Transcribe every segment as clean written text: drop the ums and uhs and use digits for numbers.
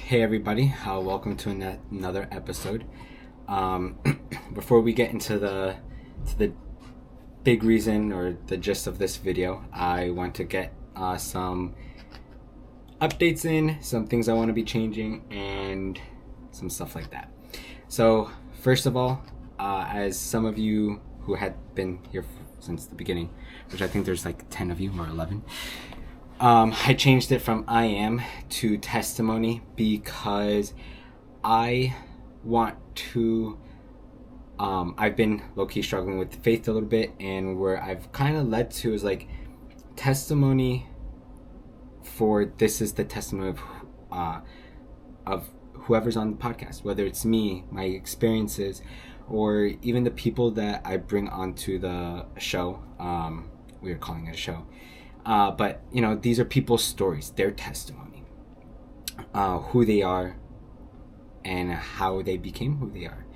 Hey everybody, welcome to another episode. Before we get into the big reason or the gist of this video, I want to get some updates in, some things I want to be changing, and some stuff like that. So first of all, as some of you who had been here since the beginning, which I think there's like 10 of you or 11, I changed it from I am to testimony because I want to, I've been low-key struggling with faith a little bit, and where I've kind of led to is like testimony for this is the testimony of whoever's on the podcast, whether it's me, my experiences, or even the people that I bring onto the show. We are calling it a show. But, you know, these are people's stories, their testimony, who they are and how they became who they are.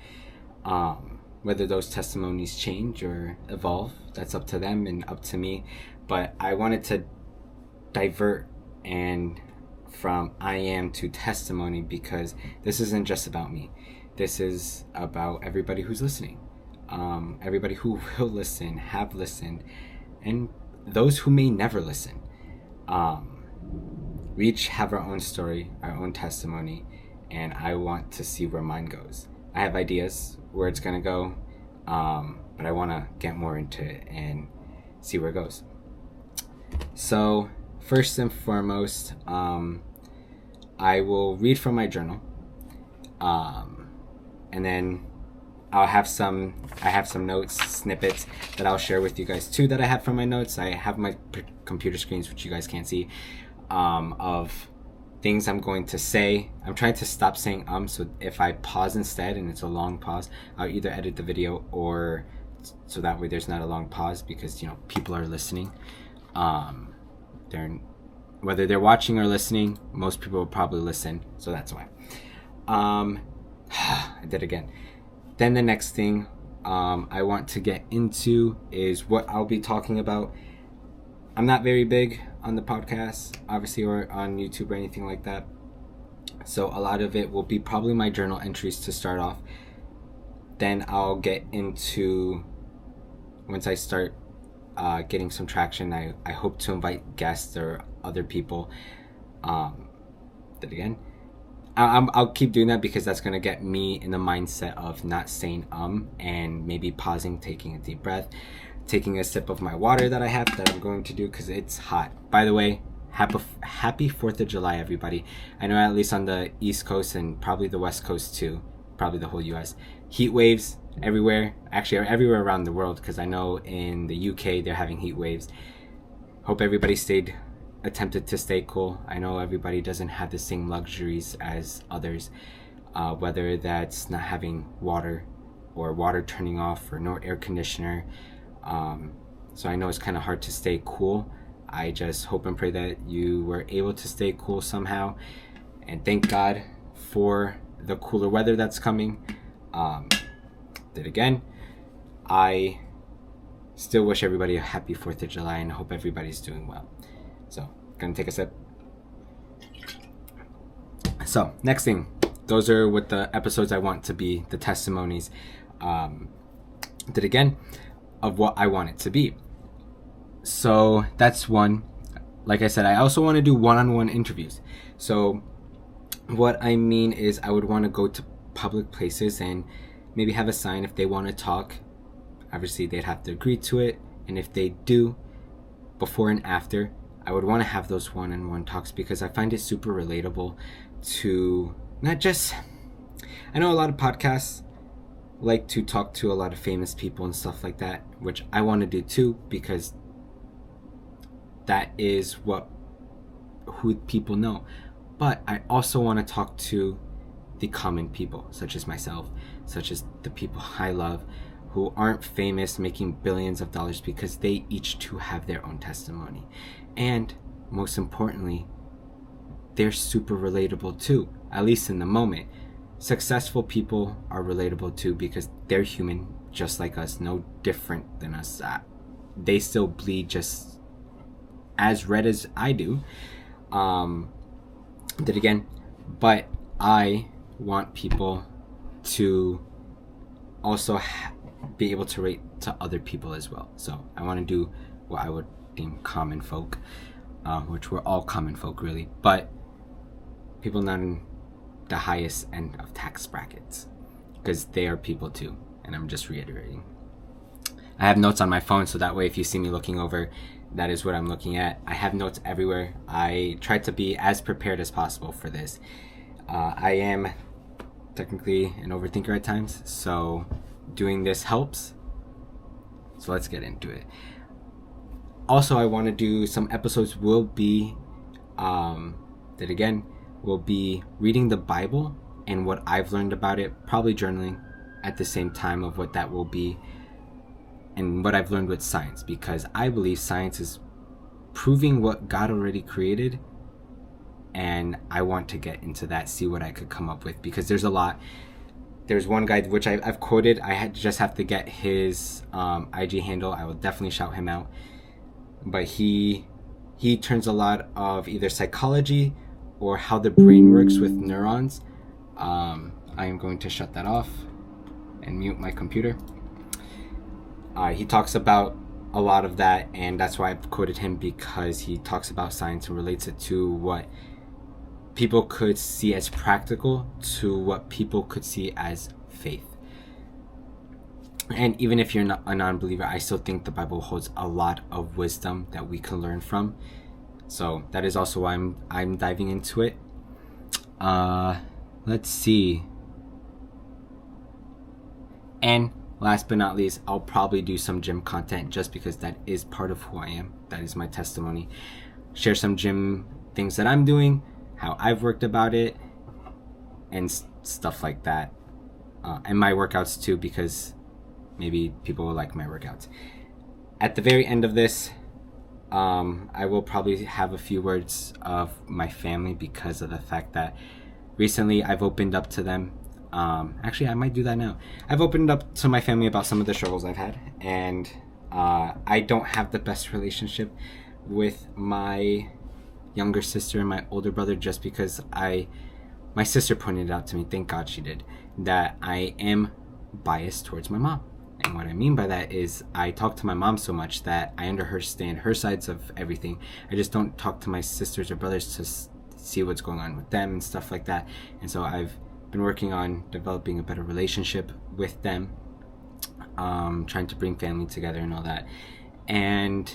Whether those testimonies change or evolve, that's up to them and up to me. But I wanted to divert and from I am to testimony because this isn't just about me. This is about everybody who's listening, everybody who will listen, have listened, and those who may never listen. We each have our own story, our own testimony, and I want to see where mine goes. I have ideas where it's gonna go, but I want to get more into it and see where it goes. So first and foremost, I will read from my journal, and then I have some notes, snippets that I'll share with you guys too that I have from my notes. I have my computer screens, which you guys can't see, of things I'm going to say. I'm trying to stop saying so if I pause instead and it's a long pause, I'll either edit the video or so that way there's not a long pause because, you know, people are listening. Whether they're watching or listening, most people will probably listen, so that's why. I did again. Then the next thing I want to get into is what I'll be talking about. I'm not very big on the podcast, obviously, or on YouTube or anything like that. So a lot of it will be probably my journal entries to start off. Then I'll get into, once I start getting some traction, I hope to invite guests or other people. I'll keep doing that because that's going to get me in the mindset of not saying and maybe pausing, taking a deep breath, taking a sip of my water that I have that I'm going to do because it's hot. By the way, happy 4th of July, everybody. I know at least on the East Coast and probably the West Coast too, probably the whole US, heat waves everywhere, actually everywhere around the world, because I know in the UK they're having heat waves. Hope everybody attempted to stay cool. I know everybody doesn't have the same luxuries as others, whether that's not having water or water turning off or no air conditioner. So I know it's kind of hard to stay cool. I just hope and pray that you were able to stay cool somehow, and thank God for the cooler weather that's coming. Then again, I still wish everybody a happy 4th of July and hope everybody's doing well. So, gonna take a sip. So, next thing, those are what the episodes I want to be, the testimonies, again, of what I want it to be. So, that's one. Like I said, I also want to do one-on-one interviews. So, what I mean is I would want to go to public places and maybe have a sign if they want to talk. Obviously, they'd have to agree to it. And if they do, before and after, I would want to have those one-on-one talks because I find it super relatable to not just, I know a lot of podcasts like to talk to a lot of famous people and stuff like that, which I want to do too because that is who people know. But I also want to talk to the common people, such as myself, such as the people I love, who aren't famous making billions of dollars because they each too have their own testimony. And most importantly, they're super relatable too, at least in the moment. Successful people are relatable too because they're human just like us, no different than us. They still bleed just as red as I do. But I want people to also be able to relate to other people as well. So I want to do what I would deem common folk, which we're all common folk really, but people not in the highest end of tax brackets, because they are people too. And I'm just reiterating. I have notes on my phone, so that way if you see me looking over, that is what I'm looking at. I have notes everywhere. I try to be as prepared as possible for this. I am technically an overthinker at times, so doing this helps. So let's get into it. Also, I want to do some episodes will be will be reading the Bible and what I've learned about it, probably journaling at the same time of what that will be, and what I've learned with science, because I believe science is proving what God already created, and I want to get into that, see what I could come up with, because there's a lot. There's one guy which I've quoted. I just have to get his IG handle. I will definitely shout him out. But he turns a lot of either psychology or how the brain works with neurons. I am going to shut that off and mute my computer. He talks about a lot of that, and that's why I've quoted him, because he talks about science and relates it to what people could see as practical to what people could see as faith. And even if you're not a non-believer, I still think the Bible holds a lot of wisdom that we can learn from. So that is also why I'm diving into it. Let's see. And last but not least, I'll probably do some gym content, just because that is part of who I am. That is my testimony. Share some gym things that I'm doing, how I've worked about it, and stuff like that. And my workouts too, because maybe people will like my workouts. At the very end of this, I will probably have a few words of my family, because of the fact that recently I've opened up to them. Actually, I might do that now. I've opened up to my family about some of the struggles I've had, and I don't have the best relationship with my younger sister and my older brother, just because my sister pointed out to me, thank God she did, that I am biased towards my mom. And what I mean by that is I talk to my mom so much that I understand her sides of everything. I just don't talk to my sisters or brothers to see what's going on with them and stuff like that. And so I've been working on developing a better relationship with them, trying to bring family together and all that. And,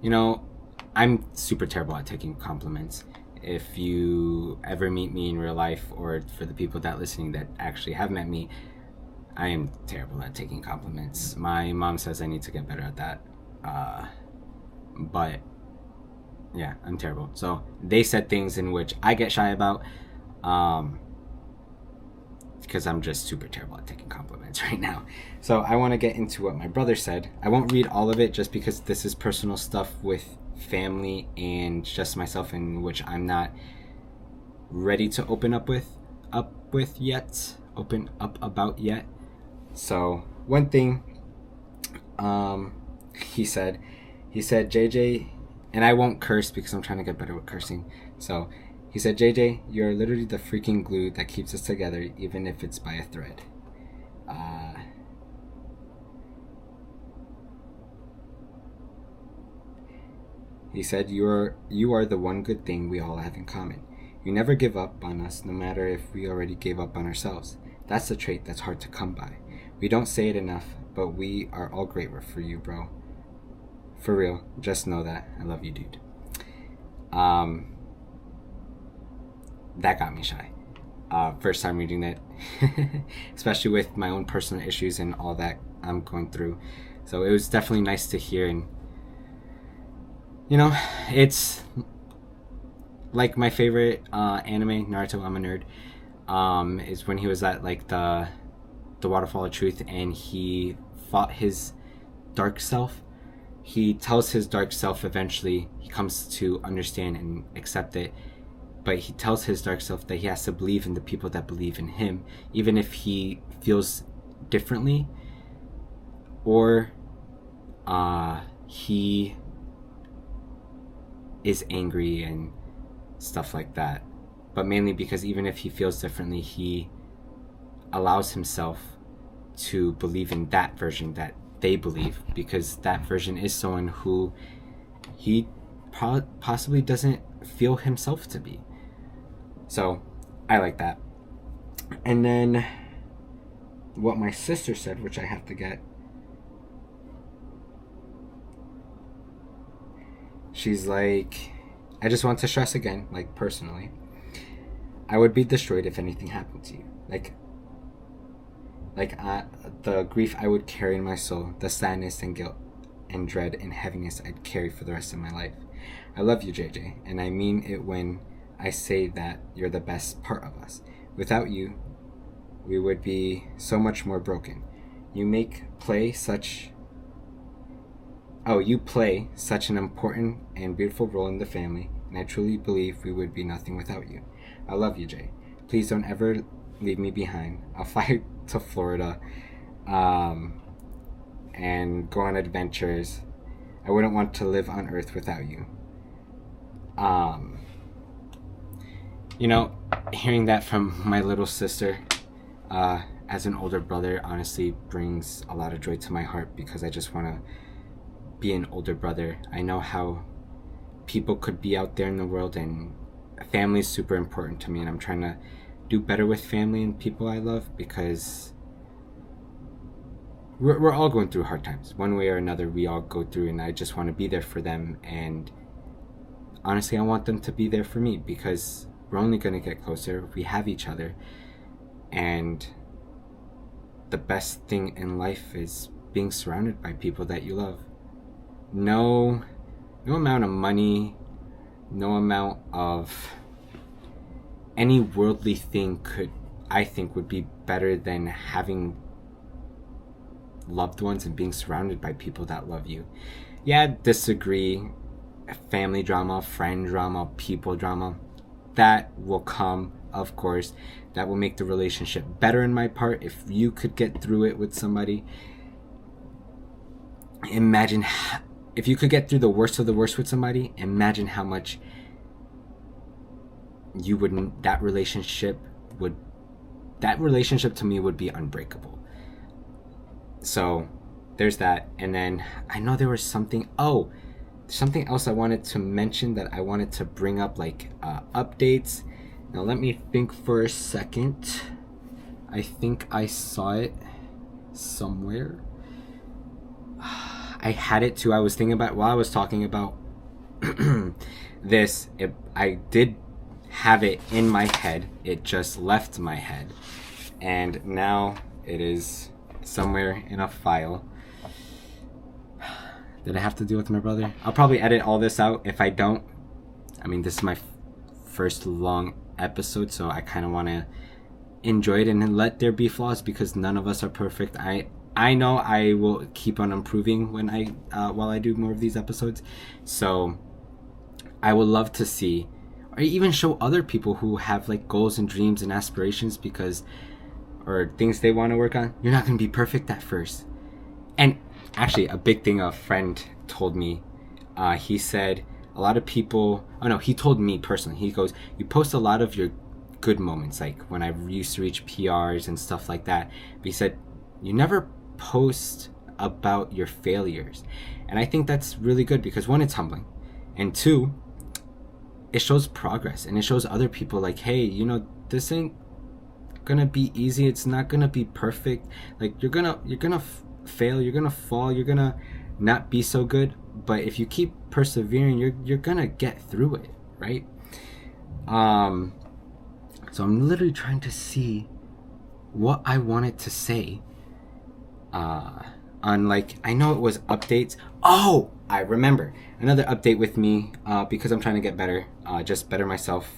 you know, I'm super terrible at taking compliments. If you ever meet me in real life, or for the people that listening that actually have met me, I am terrible at taking compliments. My mom says I need to get better at that. But yeah, I'm terrible. So they said things in which I get shy about, because I'm just super terrible at taking compliments right now. So I want to get into what my brother said. I won't read all of it, just because this is personal stuff with family and just myself, in which I'm not ready to open up about yet. So one thing he said, JJ, and I won't curse because I'm trying to get better with cursing. So he said, JJ, you're literally the freaking glue that keeps us together, even if it's by a thread. He said, you are the one good thing we all have in common. You never give up on us, no matter if we already gave up on ourselves. That's a trait that's hard to come by. We don't say it enough, but we are all grateful for you, bro. For real, just know that. I love you, dude. That got me shy. First time reading that, especially with my own personal issues and all that I'm going through. So it was definitely nice to hear. And you know, it's like my favorite anime, Naruto. I'm a nerd. Is when he was at like the waterfall of truth, and he fought his dark self. He tells his dark self eventually, he comes to understand and accept it, but he tells his dark self that he has to believe in the people that believe in him, even if he feels differently, or he is angry and stuff like that. but mainly because even if he feels differently, he allows himself to believe in that version that they believe, because that version is someone who he possibly doesn't feel himself to be. So I like that. And then what my sister said, which I have to get, she's like, I just want to stress again, like personally, I would be destroyed if anything happened to you. The grief I would carry in my soul, the sadness and guilt and dread and heaviness I'd carry for the rest of my life. I love you, JJ, and I mean it when I say that you're the best part of us. Without you, we would be so much more broken. You play such an important and beautiful role in the family, and I truly believe we would be nothing without you. I love you, Jay. Please don't ever leave me behind. I'll fly to Florida and go on adventures. I wouldn't want to live on Earth without you. Hearing that from my little sister as an older brother honestly brings a lot of joy to my heart, because I just want to be an older brother. I know how people could be out there in the world, and family is super important to me, and I'm trying to do better with family and people I love, because we're all going through hard times one way or another. We all go through, and I just want to be there for them, and honestly I want them to be there for me, because we're only going to get closer if we have each other. And the best thing in life is being surrounded by people that you love. No amount of money, no amount of any worldly thing would be better than having loved ones and being surrounded by people that love you. Yeah, disagree, family drama, friend drama, people drama, that will come, of course. That will make the relationship better in my part. If you could get through it with somebody, imagine if you could get through the worst of the worst with somebody, imagine how much that relationship to me would be unbreakable. So there's that. And then I know there was something else I wanted to mention, that I wanted to bring up, like updates. Now let me think for a second. I think I saw it somewhere. I had it too. I was thinking about, while I was talking about this, I did have it in my head. It just left my head, and now it is somewhere in a file. Did I have to deal with my brother? I'll probably edit all this out. If I don't, this is my first long episode, so I kind of want to enjoy it and let there be flaws, because none of us are perfect. I know I will keep on improving while I do more of these episodes. So I would love to see, or even show other people who have like goals and dreams and aspirations, or things they want to work on. You're not going to be perfect at first. And actually, a big thing a friend told me, he said a lot of people, he told me personally, he goes, you post a lot of your good moments, like when I used to reach PRs and stuff like that. But he said, you never post about your failures. And I think that's really good, because one, it's humbling, and two, it shows progress, and it shows other people like, hey, this ain't gonna be easy. It's not gonna be perfect. Like, you're gonna fail, you're gonna fall, you're gonna not be so good, but if you keep persevering, you're gonna get through it, right? So I'm literally trying to see what I wanted to say on, like, I know it was updates. Oh, I remember another update with me, because I'm trying to get better, just better myself,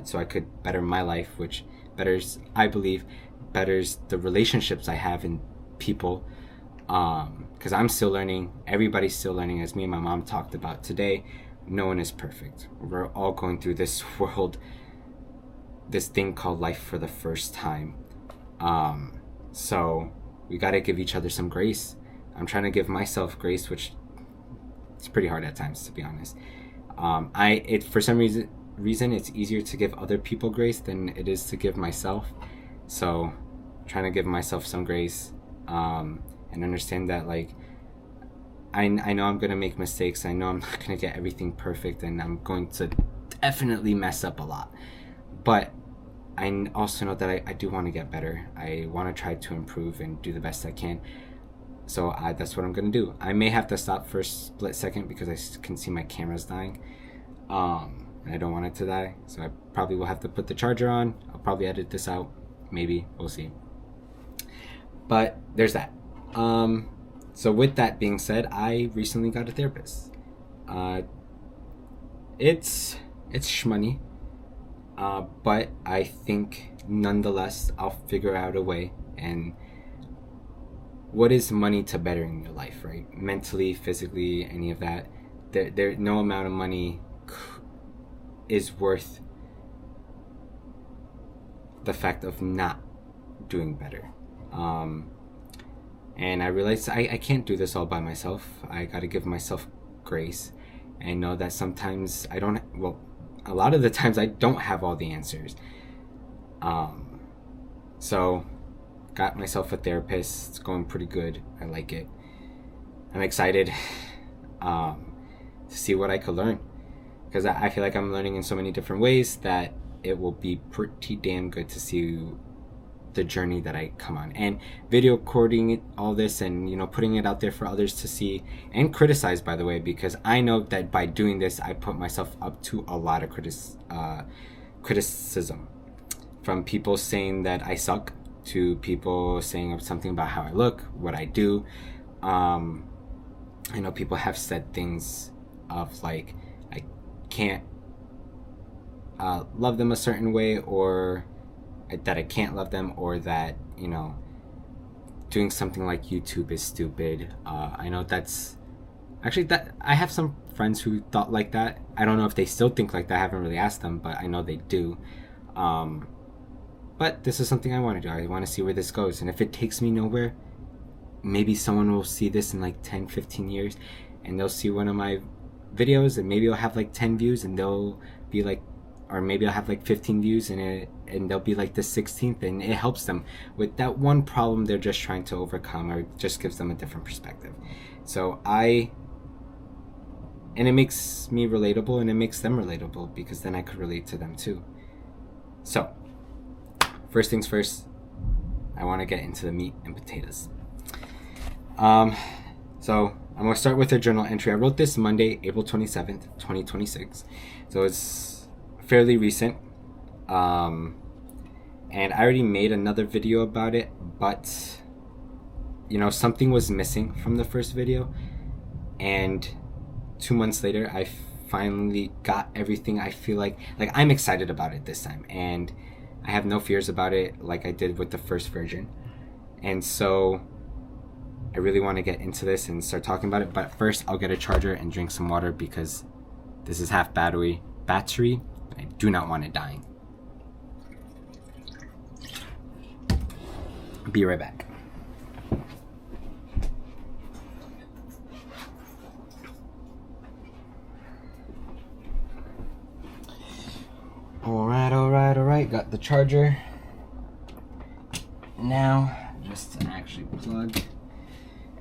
so I could better my life, which I believe betters the relationships I have in people, because I'm still learning. Everybody's still learning, as me and my mom talked about today. No one is perfect. We're all going through this world, this thing called life, for the first time. So we got to give each other some grace. I'm trying to give myself grace, which it's pretty hard at times, to be honest. For some reason, reason it's easier to give other people grace than it is to give myself. So trying to give myself some grace, and understand that, like, I know I'm gonna make mistakes. I know I'm not gonna get everything perfect, and I'm going to definitely mess up a lot. But I also know that I do want to get better. I want to try to improve and do the best I can. So that's what I'm gonna do. I may have to stop for a split second because I can see my camera's dying, and I don't want it to die. So I probably will have to put the charger on. I'll probably edit this out. Maybe, we'll see. But there's that. So with that being said, I recently got a therapist. It's shmoney, but I think nonetheless I'll figure out a way. And what is money to bettering your life, right? Mentally, physically, any of that. There no amount of money is worth the fact of not doing better. And I realized I can't do this all by myself. I got to give myself grace and know that sometimes I don't, well, a lot of the times I don't have all the answers. So got myself a therapist. It's going pretty good. I like it. I'm excited to see what I could learn, because I feel like I'm learning in so many different ways that it will be pretty damn good to see the journey that I come on, and video recording all this, and putting it out there for others to see and criticize, by the way, because I know that by doing this I put myself up to a lot of criticism, from people saying that I suck to people saying something about how I look, what I do. I know people have said things of like I can't love them a certain way, or that I can't love them, or that doing something like YouTube is stupid. I know that's actually, that I have some friends who thought like that. I don't know if they still think like that. I haven't really asked them, but I know they do. But this is something I want to do. I want to see where this goes, and if it takes me nowhere, maybe someone will see this in like 10-15 years, and they'll see one of my videos, and maybe I'll have like 10 views, and they'll be like, or maybe I'll have like 15 views, and they'll be like the 16th, and it helps them with that one problem they're just trying to overcome, or just gives them a different perspective. So and it makes me relatable, and it makes them relatable, because then I could relate to them too. So first things first, I want to get into the meat and potatoes. So I'm going to start with a journal entry. I wrote this Monday, April 27th, 2026. So it's fairly recent. And I already made another video about it, but something was missing from the first video, and 2 months later I finally got everything. I feel like I'm excited about it this time, and I have no fears about it like I did with the first version. And so I really want to get into this and start talking about it, but first I'll get a charger and drink some water, because this is half battery. I do not want it dying. Be right back. All right. Got the charger. Now, just to actually plug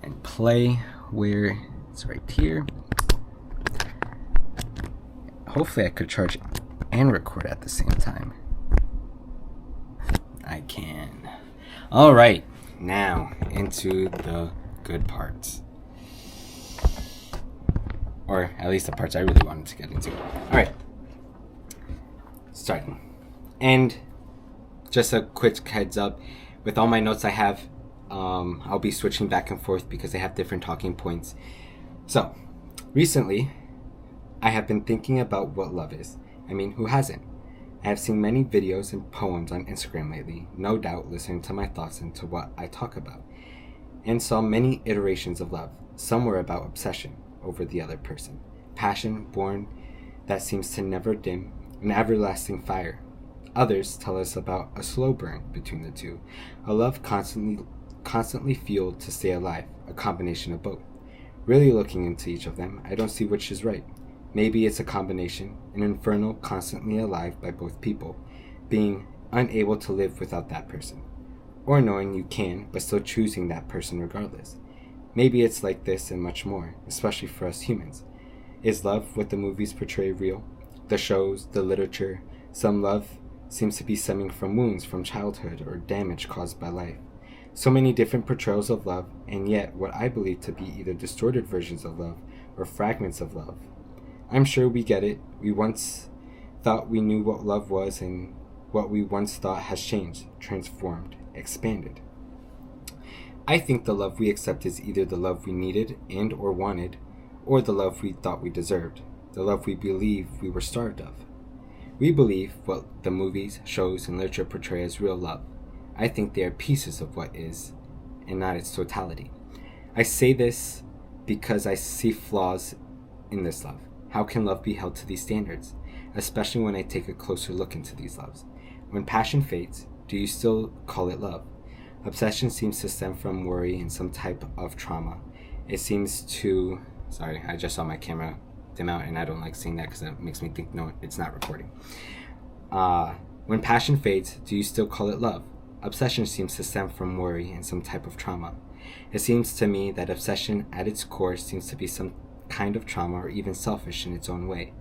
and play where it's right here. Hopefully I could charge and record at the same time. I can. All right, now into the good parts, or at least the parts I really wanted to get into. All right, starting. And just a quick heads up, with all my notes I have, I'll be switching back and forth because they have different talking points. So recently I have been thinking about what love is. I mean, who hasn't? I have seen many videos and poems on Instagram lately, no doubt listening to my thoughts into what I talk about, and saw many iterations of love. Some were about obsession over the other person, passion born that seems to never dim, an everlasting fire. Others tell us about a slow burn between the two, a love constantly fueled to stay alive, a combination of both. Really looking into each of them, I don't see which is right. Maybe it's a combination, an inferno constantly alive by both people, being unable to live without that person, or knowing you can, but still choosing that person regardless. Maybe it's like this and much more, especially for us humans. Is love what the movies portray real? The shows, the literature, some love seems to be stemming from wounds from childhood or damage caused by life. So many different portrayals of love, and yet what I believe to be either distorted versions of love or fragments of love. I'm sure we get it. We once thought we knew what love was, and what we once thought has changed, transformed, expanded. I think the love we accept is either the love we needed and or wanted, or the love we thought we deserved, the love we believe we were starved of. We believe what the movies, shows, and literature portray as real love. I think they are pieces of what is, and not its totality. I say this because I see flaws in this love. How can love be held to these standards, especially when I take a closer look into these loves? When passion fades, do you still call it love? Obsession seems to stem from worry and some type of trauma. It seems to... Sorry, I just saw my camera dim out, and I don't like seeing that because it makes me think, no, it's not recording. When passion fades, do you still call it love? Obsession seems to stem from worry and some type of trauma. It seems to me that obsession at its core seems to be some kind of trauma or even selfish in its own way.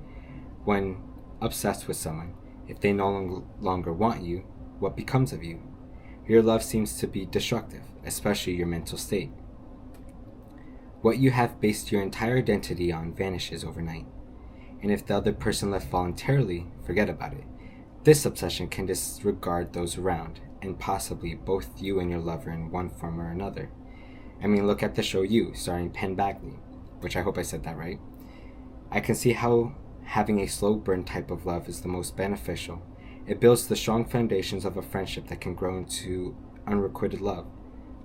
When obsessed with someone, if they no longer want you, what becomes of you? Your love seems to be destructive, especially your mental state. What you have based your entire identity on vanishes overnight. And if the other person left voluntarily, forget about it. This obsession can disregard those around, and possibly both you and your lover in one form or another. I mean, look at the show You, starring Penn Badgley, which I hope I said that right. I can see how having a slow burn type of love is the most beneficial. It builds the strong foundations of a friendship that can grow into unrequited love,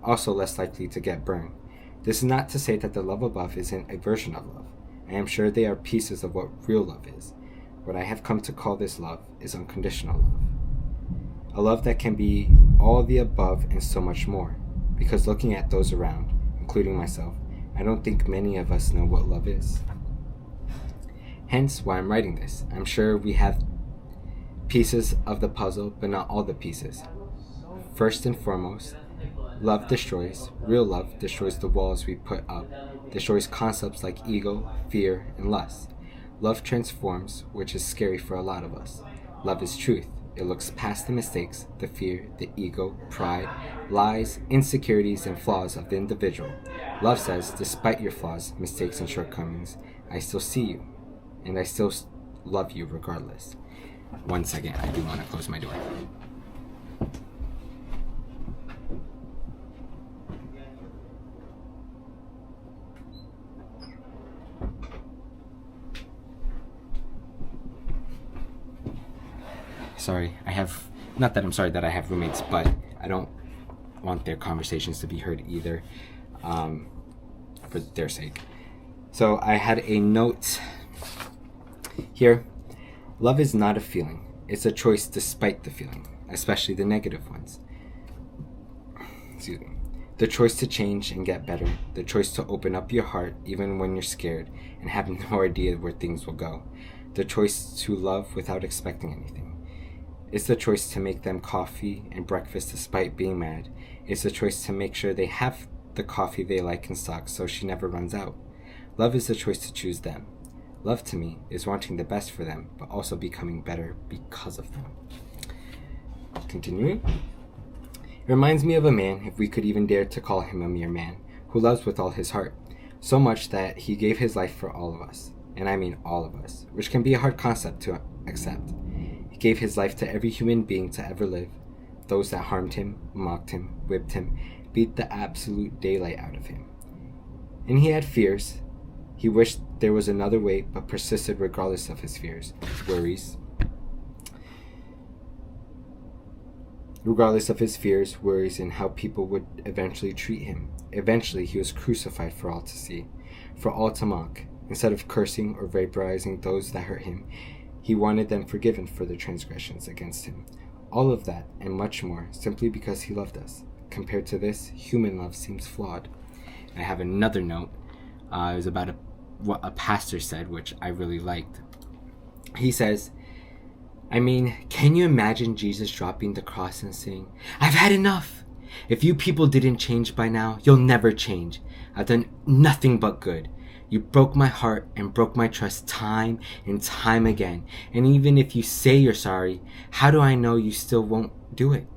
also less likely to get burned. This is not to say that the love above isn't a version of love. I am sure they are pieces of what real love is. What I have come to call this love is unconditional love. A love that can be all the above and so much more. Because looking at those around, including myself, I don't think many of us know what love is. Hence why I'm writing this. I'm sure we have pieces of the puzzle, but not all the pieces. First and foremost, love destroys. Real love destroys the walls we put up, destroys concepts like ego, fear, and lust. Love transforms, which is scary for a lot of us. Love is truth. It looks past the mistakes, the fear, the ego, pride, lies, insecurities, and flaws of the individual. Love says, despite your flaws, mistakes, and shortcomings, I still see you, and I still love you regardless. One second, I do want to close my door. Not that I'm sorry that I have roommates, but I don't want their conversations to be heard either, for their sake. So I had a note here. Love is not a feeling. It's a choice despite the feeling, especially the negative ones. Excuse me. The choice to change and get better. The choice to open up your heart even when you're scared and have no idea where things will go. The choice to love without expecting anything. It's the choice to make them coffee and breakfast despite being mad. It's the choice to make sure they have the coffee they like in stock so she never runs out. Love is the choice to choose them. Love to me is wanting the best for them, but also becoming better because of them. Continuing. It reminds me of a man, if we could even dare to call him a mere man, who loves with all his heart, so much that he gave his life for all of us, and I mean all of us, which can be a hard concept to accept. He gave his life to every human being to ever live, those that harmed him, mocked him, whipped him, beat the absolute daylight out of him. And he had fears. He wished there was another way, but persisted regardless of his fears, worries. Regardless of his fears, worries, and how people would eventually treat him. Eventually, he was crucified for all to see, for all to mock. Instead of cursing or vaporizing those that hurt him, he wanted them forgiven for their transgressions against him. All of that, and much more, simply because he loved us. Compared to this, human love seems flawed. I have another note. It was about a what a pastor said, which I really liked. He says, I mean, can you imagine Jesus dropping the cross and saying, I've had enough. If you people didn't change by now, you'll never change. I've done nothing but good. You broke my heart and broke my trust time and time again. And even if you say you're sorry, how do I know you still won't do it?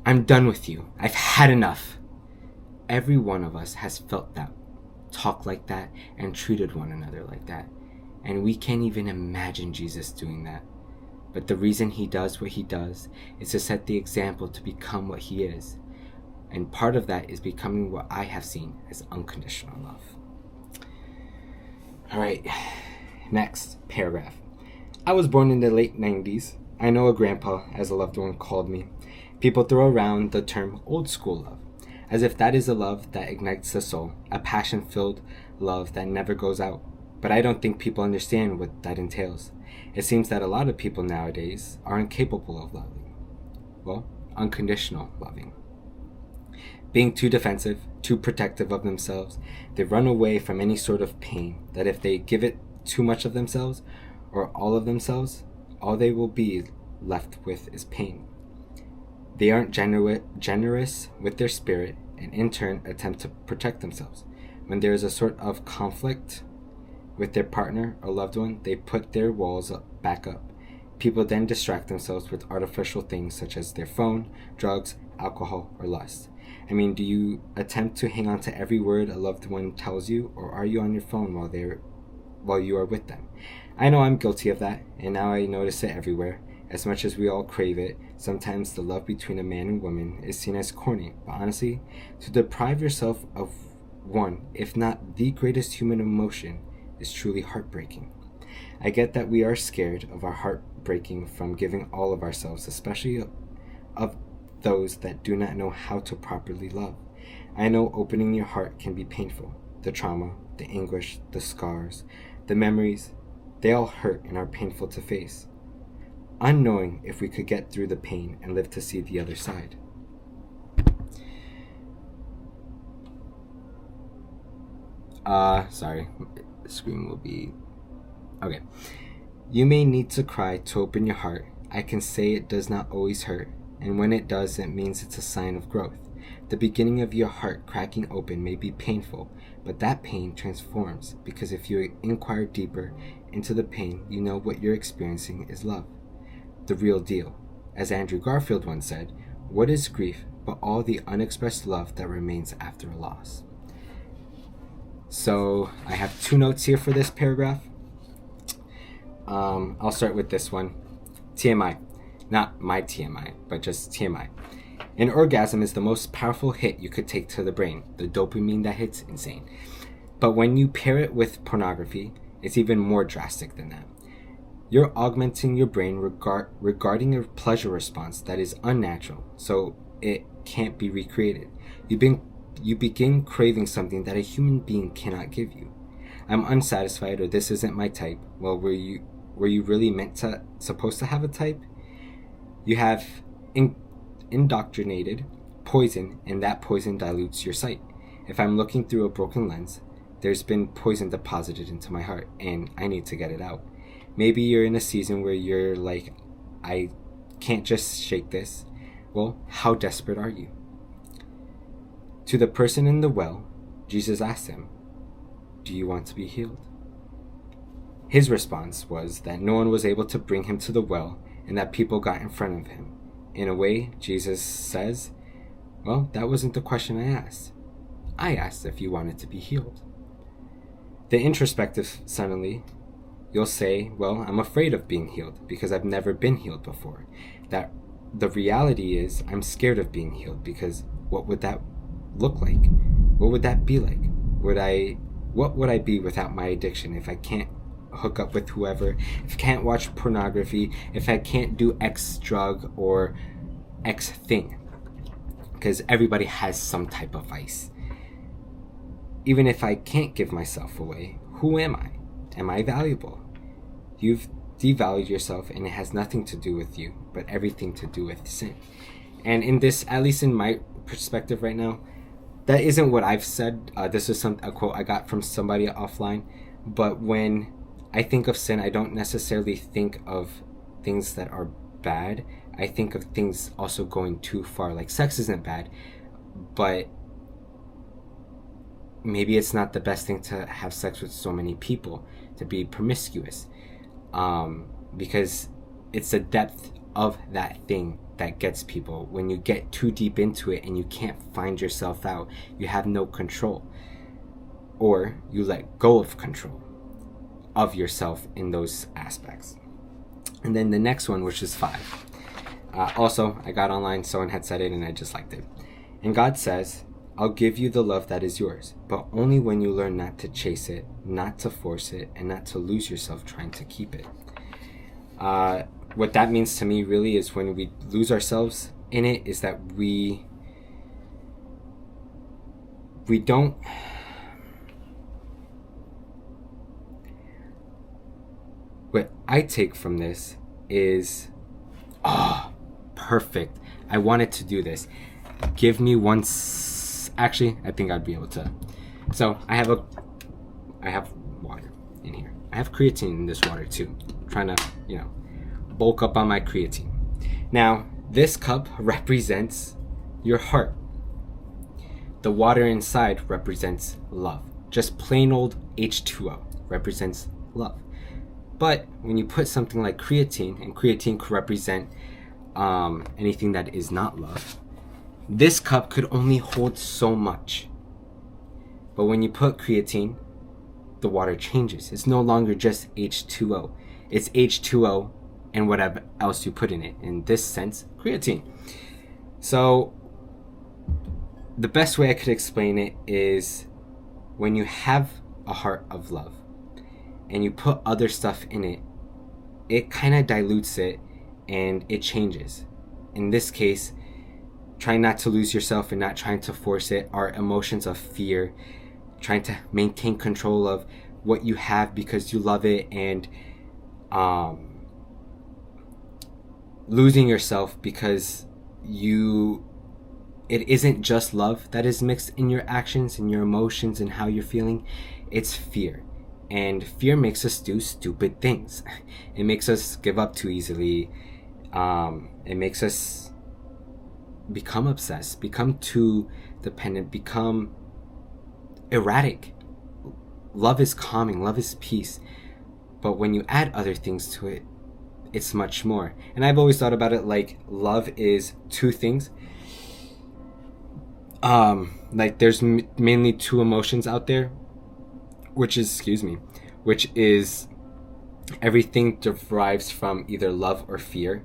I'm done with you. I've had enough. Every one of us has felt that, talked like that, and treated one another like that. And we can't even imagine Jesus doing that. But the reason he does what he does is to set the example to become what he is. And part of that is becoming what I have seen as unconditional love. All right, next paragraph. I was born in the late 90s. I know a grandpa, as a loved one called me. People throw around the term old school love, as if that is a love that ignites the soul, a passion-filled love that never goes out. But I don't think people understand what that entails. It seems that a lot of people nowadays are incapable of loving. Well, unconditional loving. Being too defensive, too protective of themselves, they run away from any sort of pain, that if they give it too much of themselves, or all of themselves, all they will be left with is pain. They aren't generous with their spirit, and in turn attempt to protect themselves. When there is a sort of conflict with their partner or loved one, they put their walls back up. People then distract themselves with artificial things such as their phone, drugs, alcohol, or lust. I mean, do you attempt to hang on to every word a loved one tells you, or are you on your phone while you are with them? I know I'm guilty of that, and now I notice it everywhere. As much as we all crave it, sometimes the love between a man and woman is seen as corny, but honestly, to deprive yourself of one, if not the greatest human emotion, is truly heartbreaking. I get that we are scared of our heart breaking from giving all of ourselves, especially of those that do not know how to properly love. I know opening your heart can be painful. The trauma, the anguish, the scars, the memories, they all hurt and are painful to face. Unknowing if we could get through the pain and live to see the other side. Sorry. The screen will be... Okay. You may need to cry to open your heart. I can say it does not always hurt, and when it does, it means it's a sign of growth. The beginning of your heart cracking open may be painful, but that pain transforms, because if you inquire deeper into the pain, you know what you're experiencing is love. The real deal. As Andrew Garfield once said, what is grief but all the unexpressed love that remains after a loss? So I have 2 notes here for this paragraph. I'll start with this one. TMI. Not my TMI, but just TMI. An orgasm is the most powerful hit you could take to the brain. The dopamine that hits, insane. But when you pair it with pornography, it's even more drastic than that. You're augmenting your brain regarding a pleasure response that is unnatural, so it can't be recreated. You begin craving something that a human being cannot give you. I'm unsatisfied, or this isn't my type. Well, were you really supposed to have a type? You have indoctrinated poison, and that poison dilutes your sight. If I'm looking through a broken lens, there's been poison deposited into my heart, and I need to get it out. Maybe you're in a season where you're like, I can't just shake this. Well, how desperate are you? To the person in the well, Jesus asked him, do you want to be healed? His response was that no one was able to bring him to the well and that people got in front of him. In a way, Jesus says, well, that wasn't the question I asked. I asked if you wanted to be healed. The introspective suddenly, you'll say, well, I'm afraid of being healed because I've never been healed before. That the reality is I'm scared of being healed because what would that look like? What would that be like? What would I be without my addiction if I can't hook up with whoever, if I can't watch pornography, if I can't do X drug or X thing? Because everybody has some type of vice. Even if I can't give myself away, who am I? Am I valuable? You've devalued yourself, and it has nothing to do with you, but everything to do with sin. And in this, at least in my perspective right now, that isn't what I've said. This is a quote I got from somebody offline. But when I think of sin, I don't necessarily think of things that are bad. I think of things also going too far. Like sex isn't bad, but maybe it's not the best thing to have sex with so many people, to be promiscuous, because it's the depth of that thing that gets people. When you get too deep into it and you can't find yourself out, you have no control, or you let go of control of yourself in those aspects. And then the next one, which is 5. Also, I got online, someone had said it and I just liked it. And God says, I'll give you the love that is yours, but only when you learn not to chase it, not to force it, and not to lose yourself trying to keep it. What that means to me really is when we lose ourselves in it, is that we don't... What I take from this is, perfect. I wanted to do this. Give me one... Actually, I think I'd be able to. So I have water in here. I have creatine in this water too. I'm trying to, bulk up on my creatine. Now, this cup represents your heart. The water inside represents love. Just plain old H2O represents love. But when you put something like creatine, and creatine could represent anything that is not love, this cup could only hold so much. But when you put creatine, the water changes. It's no longer just H2O. It's H2O and whatever else you put in it. In this sense, creatine. So the best way I could explain it is, when you have a heart of love and you put other stuff in it, it kind of dilutes it and it changes. In this case, trying not to lose yourself and not trying to force it are emotions of fear, trying to maintain control of what you have because you love it, and losing yourself because it isn't just love that is mixed in your actions and your emotions and how you're feeling. It's fear. And fear makes us do stupid things. It makes us give up too easily. It makes us become obsessed, become too dependent, become erratic. Love is calming, love is peace. But when you add other things to it, it's much more. And I've always thought about it like love is two things. Like there's mainly two emotions out there, which is everything derives from either love or fear,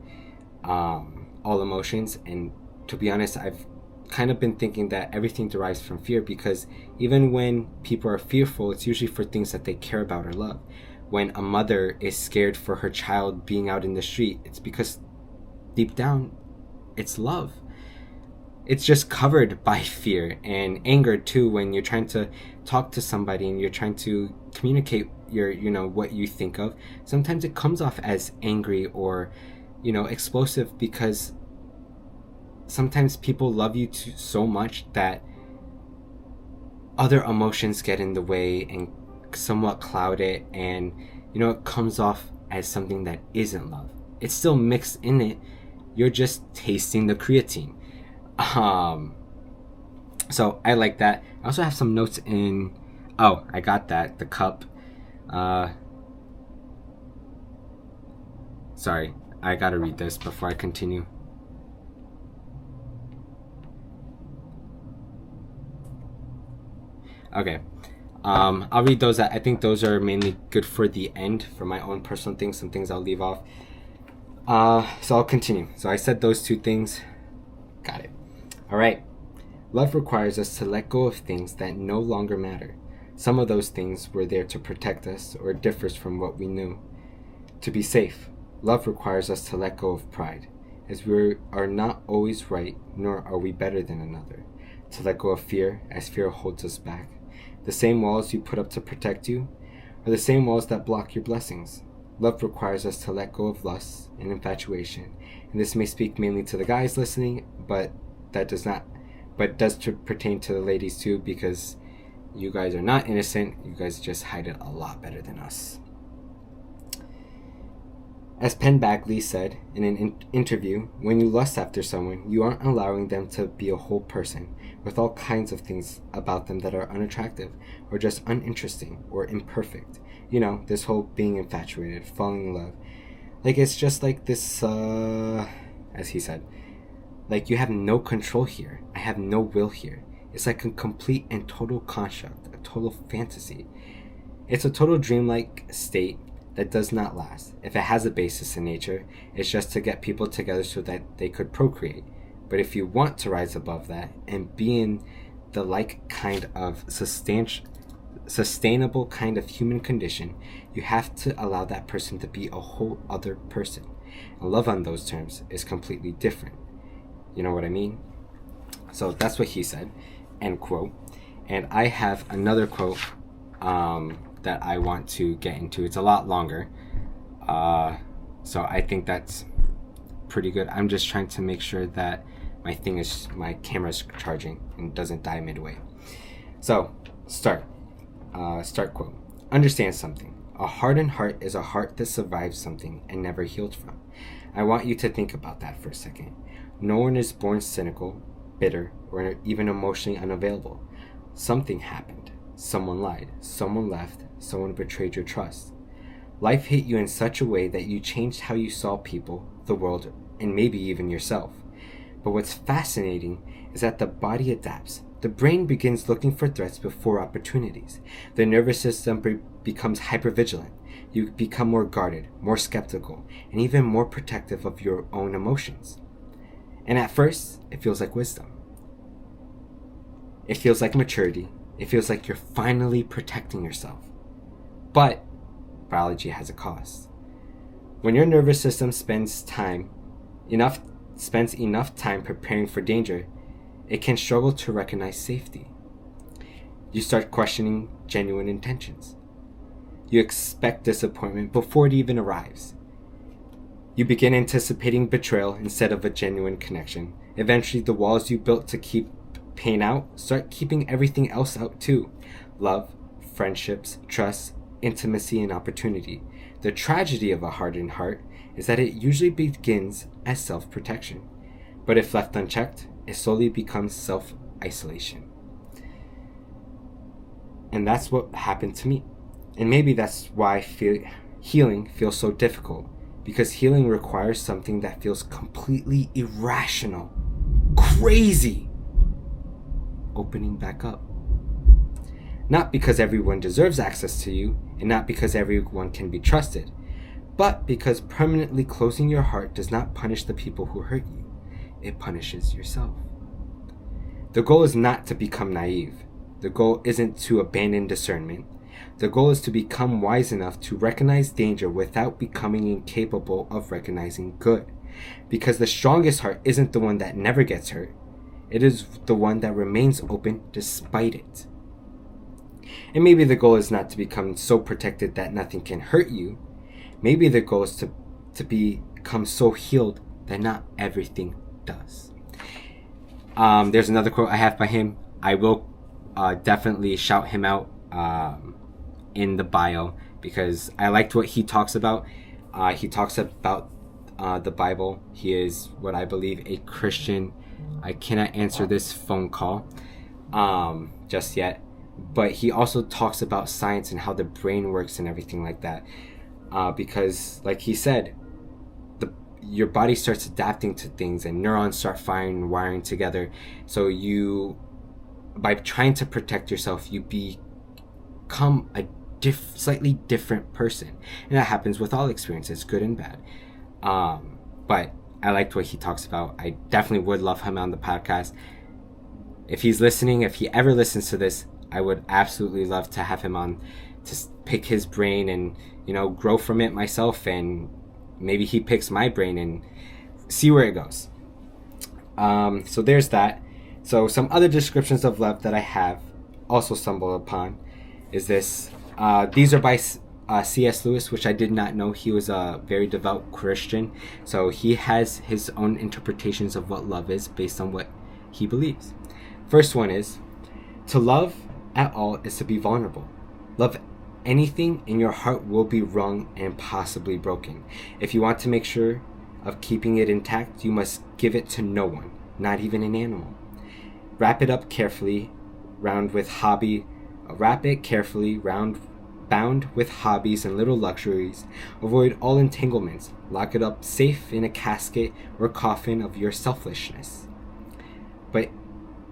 all emotions. And to be honest, I've kind of been thinking that everything derives from fear, because even when people are fearful, it's usually for things that they care about or love. When a mother is scared for her child being out in the street, it's because deep down it's love. It's just covered by fear and anger too. When you're trying to talk to somebody and you're trying to communicate your, what you think of, sometimes it comes off as angry or, explosive, because sometimes people love you so much that other emotions get in the way and somewhat cloud it, and it comes off as something that isn't love. It's still mixed in it. You're just tasting the creatine. So I like that. I also have some notes in. Oh, I got that. The cup. Sorry, I gotta read this before I continue. Okay. I'll read those. I think those are mainly good for the end, for my own personal things. Some things I'll leave off. So I'll continue. So I said those two things. Got it. All right. Love requires us to let go of things that no longer matter. Some of those things were there to protect us, or differs from what we knew. To be safe, love requires us to let go of pride, as we are not always right, nor are we better than another. To let go of fear, as fear holds us back. The same walls you put up to protect you are the same walls that block your blessings. Love requires us to let go of lust and infatuation. And this may speak mainly to the guys listening, but that does not but it does pertain to the ladies too, because you guys are not innocent. You guys just hide it a lot better than us. As Penn Badgley said in an interview, when you lust after someone, you aren't allowing them to be a whole person with all kinds of things about them that are unattractive or just uninteresting or imperfect. You know, this whole being infatuated, falling in love. Like, it's just like this, as he said, like, you have no control here. I have no will here. It's like a complete and total construct, a total fantasy. It's a total dreamlike state that does not last. If it has a basis in nature, it's just to get people together so that they could procreate. But if you want to rise above that and be in the like kind of sustainable kind of human condition, you have to allow that person to be a whole other person. And love on those terms is completely different. You know what I mean? So that's what he said, end quote. And I have another quote that I want to get into. It's a lot longer. So I think that's pretty good. I'm just trying to make sure that my camera's charging and doesn't die midway. So, start quote. Understand something. A hardened heart is a heart that survives something and never healed from. I want you to think about that for a second. No one is born cynical, bitter, or even emotionally unavailable. Something happened. Someone lied. Someone left. Someone betrayed your trust. Life hit you in such a way that you changed how you saw people, the world, and maybe even yourself. But what's fascinating is that the body adapts. The brain begins looking for threats before opportunities. The nervous system becomes hypervigilant. You become more guarded, more skeptical, and even more protective of your own emotions. And at first, it feels like wisdom. It feels like maturity. It feels like you're finally protecting yourself. But biology has a cost. When your nervous system spends enough time preparing for danger, it can struggle to recognize safety. You start questioning genuine intentions. You expect disappointment before it even arrives. You begin anticipating betrayal instead of a genuine connection. Eventually, the walls you built to keep pain out start keeping everything else out too. Love, friendships, trust, intimacy, and opportunity. The tragedy of a hardened heart is that it usually begins as self-protection. But if left unchecked, it slowly becomes self-isolation. And that's what happened to me. And maybe that's why healing feels so difficult. Because healing requires something that feels completely irrational, crazy. Opening back up. Not because everyone deserves access to you, and not because everyone can be trusted, but because permanently closing your heart does not punish the people who hurt you. It punishes yourself. The goal is not to become naive. The goal isn't to abandon discernment. The goal is to become wise enough to recognize danger without becoming incapable of recognizing good. Because the strongest heart isn't the one that never gets hurt. It is the one that remains open despite it. And maybe the goal is not to become so protected that nothing can hurt you. Maybe the goal is to become so healed that not everything does. There's another quote I have by him. I will definitely shout him out in the bio because I liked what he talks about. He talks about the Bible. He is what I believe a Christian. I cannot answer this phone call just yet. But he also talks about science and how the brain works and everything like that. Because, like he said, your body starts adapting to things and neurons start firing and wiring together. So by trying to protect yourself, you become a slightly different person. And that happens with all experiences, good and bad. But I liked what he talks about. I definitely would love him on the podcast. If he's listening, if he ever listens to this, I would absolutely love to have him on to pick his brain and, grow from it myself. And maybe he picks my brain and see where it goes. So there's that. So some other descriptions of love that I have also stumbled upon is this. These are by C.S. Lewis, which I did not know. He was a very devout Christian. So he has his own interpretations of what love is based on what he believes. First one is, to love at all is to be vulnerable. Love anything and your heart will be wrung and possibly broken. If you want to make sure of keeping it intact, you must give it to no one, not even an animal. Wrap it carefully bound with hobbies and little luxuries. Avoid all entanglements. Lock it up safe in a casket or coffin of your selfishness. But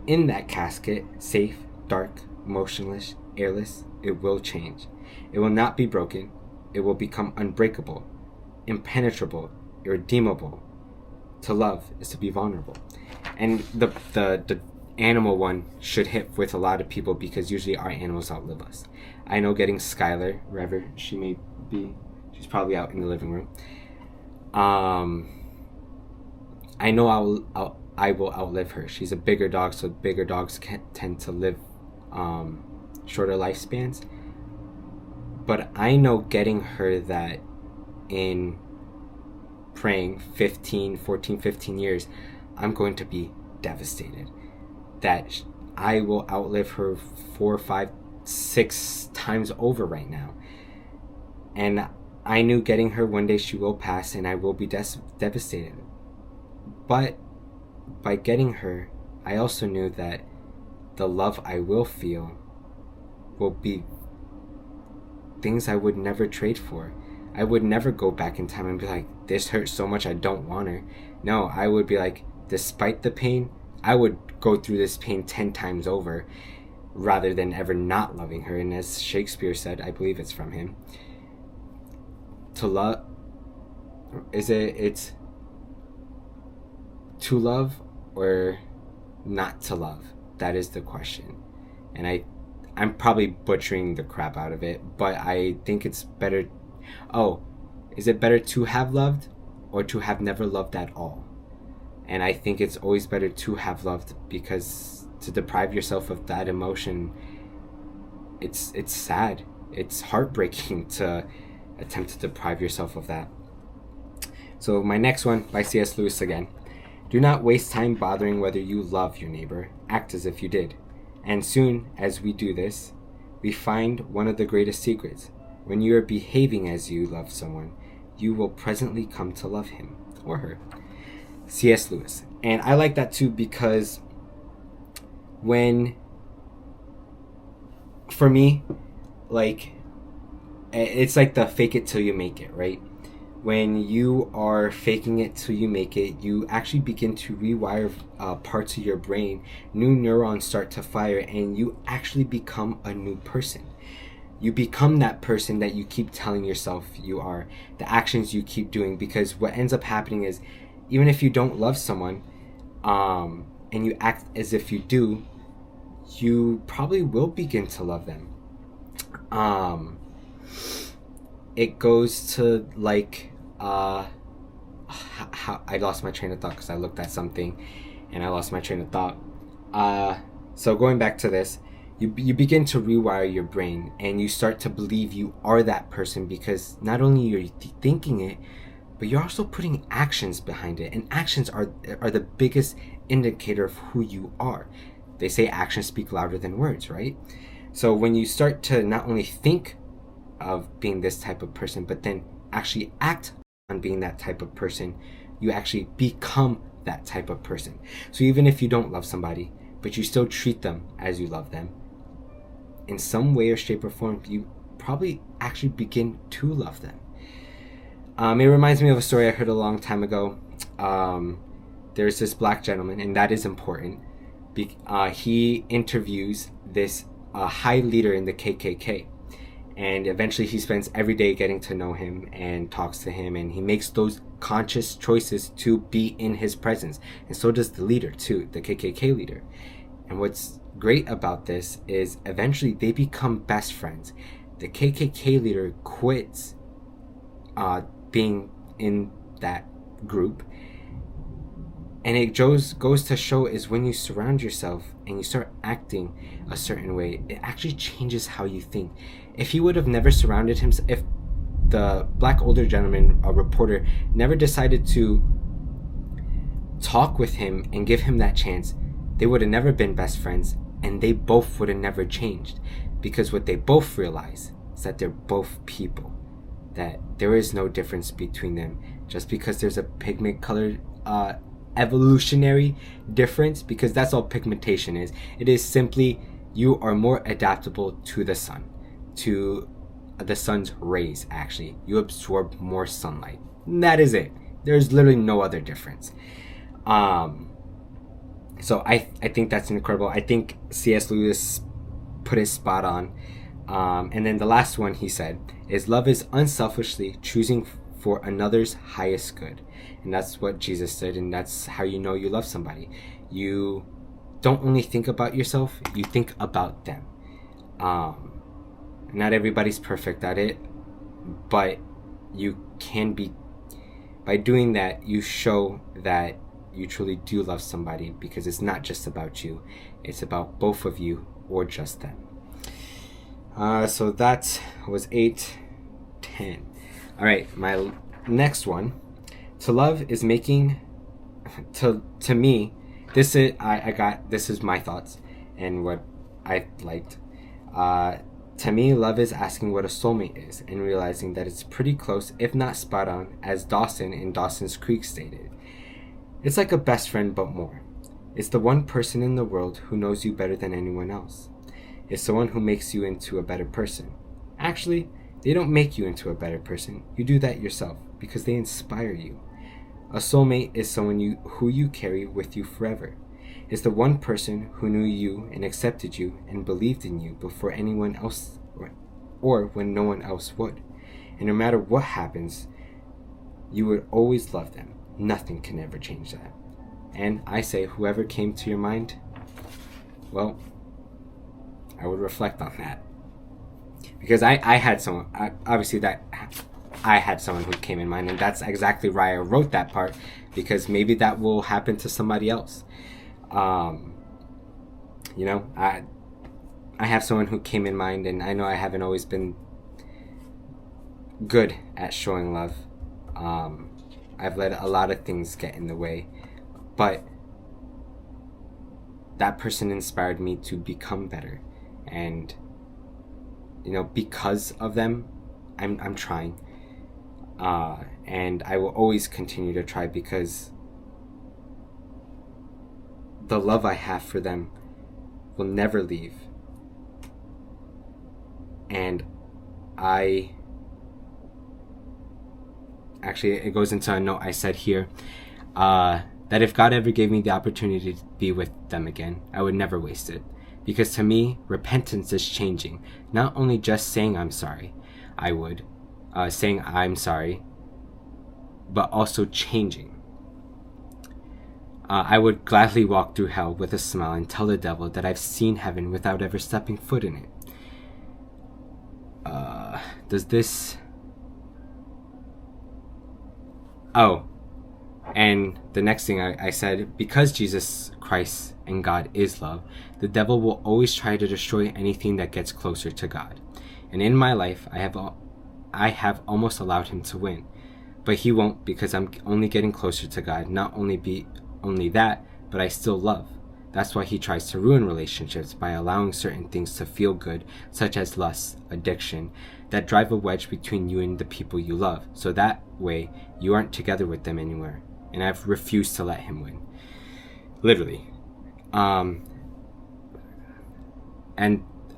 in that casket, safe, dark, motionless, airless, it will change. It will not be broken. It will become unbreakable, impenetrable, irredeemable. To love is to be vulnerable. And the animal one should hit with a lot of people because usually our animals outlive us. I know getting Skylar, wherever she may be, she's probably out in the living room. I know I will outlive her. She's a bigger dog, so bigger dogs tend to live shorter lifespans. But I know getting her that in praying 15 years, I'm going to be devastated. That I will outlive her 4, 5, 6 times over right now. And I knew getting her one day she will pass and I will be devastated. But by getting her, I also knew that the love I will feel will be things I would never trade for. I would never go back in time and be like, this hurts so much I don't want her. No, I would be like, despite the pain, I would go through this pain 10 times over rather than ever not loving her. And as Shakespeare said, I believe it's from him, to love, it's to love or not to love? That is the question. And I'm probably butchering the crap out of it, but I think it's better. Oh, is it better to have loved or to have never loved at all? And I think it's always better to have loved, because to deprive yourself of that emotion, it's sad. It's heartbreaking to attempt to deprive yourself of that. So my next one, by C.S. Lewis again. Do not waste time bothering whether you love your neighbor. Act as if you did. And soon as we do this, we find one of the greatest secrets. When you are behaving as you love someone, you will presently come to love him or her. C.S. Lewis. And I like that too, because for me, like, it's like the fake it till you make it, right? When you are faking it till you make it, you actually begin to rewire parts of your brain. New neurons start to fire, and you actually become a new person. You become that person that you keep telling yourself you are, the actions you keep doing. Because what ends up happening is, even if you don't love someone, and you act as if you do, you probably will begin to love them. It goes to like, how I lost my train of thought because I looked at something and I lost my train of thought. So going back to this, you begin to rewire your brain, and you start to believe you are that person, because not only you're thinking it, but you're also putting actions behind it. And actions are the biggest indicator of who you are. They say actions speak louder than words, right? So when you start to not only think of being this type of person, but then actually act on being that type of person, you actually become that type of person. So even if you don't love somebody, but you still treat them as you love them, in some way or shape or form, you probably actually begin to love them. It reminds me of a story I heard a long time ago. There's this black gentleman, and that is important. He interviews this high leader in the KKK. And eventually he spends every day getting to know him and talks to him, and he makes those conscious choices to be in his presence. And so does the leader too, the KKK leader. And what's great about this is eventually they become best friends. The KKK leader quits being in that group. And it goes to show is when you surround yourself and you start acting a certain way, it actually changes how you think. If he would have never surrounded himself, if the black older gentleman, a reporter, never decided to talk with him and give him that chance, they would have never been best friends, and they both would have never changed, because what they both realize is that they're both people, that there is no difference between them. Just because there's a pigment color evolutionary difference, because that's all pigmentation is. It is simply you are more adaptable to the sun, to the sun's rays. Actually, you absorb more sunlight. That is it. There's literally no other difference. So I think that's incredible. I think C.S. Lewis put it spot on. And then the last one he said is, love is unselfishly choosing for another's highest good. And that's what Jesus said, and that's how you know you love somebody. You don't only think about yourself, you think about them. Not everybody's perfect at it, but you can be. By doing that, you show that you truly do love somebody, because it's not just about you, it's about both of you or just them. So that was 8, 10. All right, my next one. To love is making, to me, this is this is my thoughts and what I liked. To me, love is asking what a soulmate is and realizing that it's pretty close, if not spot on, as Dawson in Dawson's Creek stated. It's like a best friend, but more. It's the one person in the world who knows you better than anyone else. It's someone who makes you into a better person. Actually, they don't make you into a better person. You do that yourself because they inspire you. A soulmate is someone who you carry with you forever. It's the one person who knew you and accepted you and believed in you before anyone else, or when no one else would. And no matter what happens, you would always love them. Nothing can ever change that. And I say, whoever came to your mind, well, I would reflect on that. Because I had someone, I had someone who came in mind, and that's exactly why I wrote that part, because maybe that will happen to somebody else. You know, I have someone who came in mind, and I know I haven't always been good at showing love. I've let a lot of things get in the way, but that person inspired me to become better, and you know, because of them, I'm trying, and I will always continue to try, because the love I have for them will never leave. And actually, it goes into a note I said here, that if God ever gave me the opportunity to be with them again, I would never waste it. Because to me, repentance is changing. Not only just saying I'm sorry, saying I'm sorry, but also changing. I would gladly walk through hell with a smile and tell the devil that I've seen heaven without ever stepping foot in it. Does this... Oh, and the next thing I said, because Jesus Christ and God is love, the devil will always try to destroy anything that gets closer to God. And in my life, I have almost allowed him to win. But he won't, because I'm only getting closer to God. Not only that, but I still love. That's why he tries to ruin relationships by allowing certain things to feel good, such as lust, addiction, that drive a wedge between you and the people you love. So that way, you aren't together with them anywhere. And I've refused to let him win. Literally. And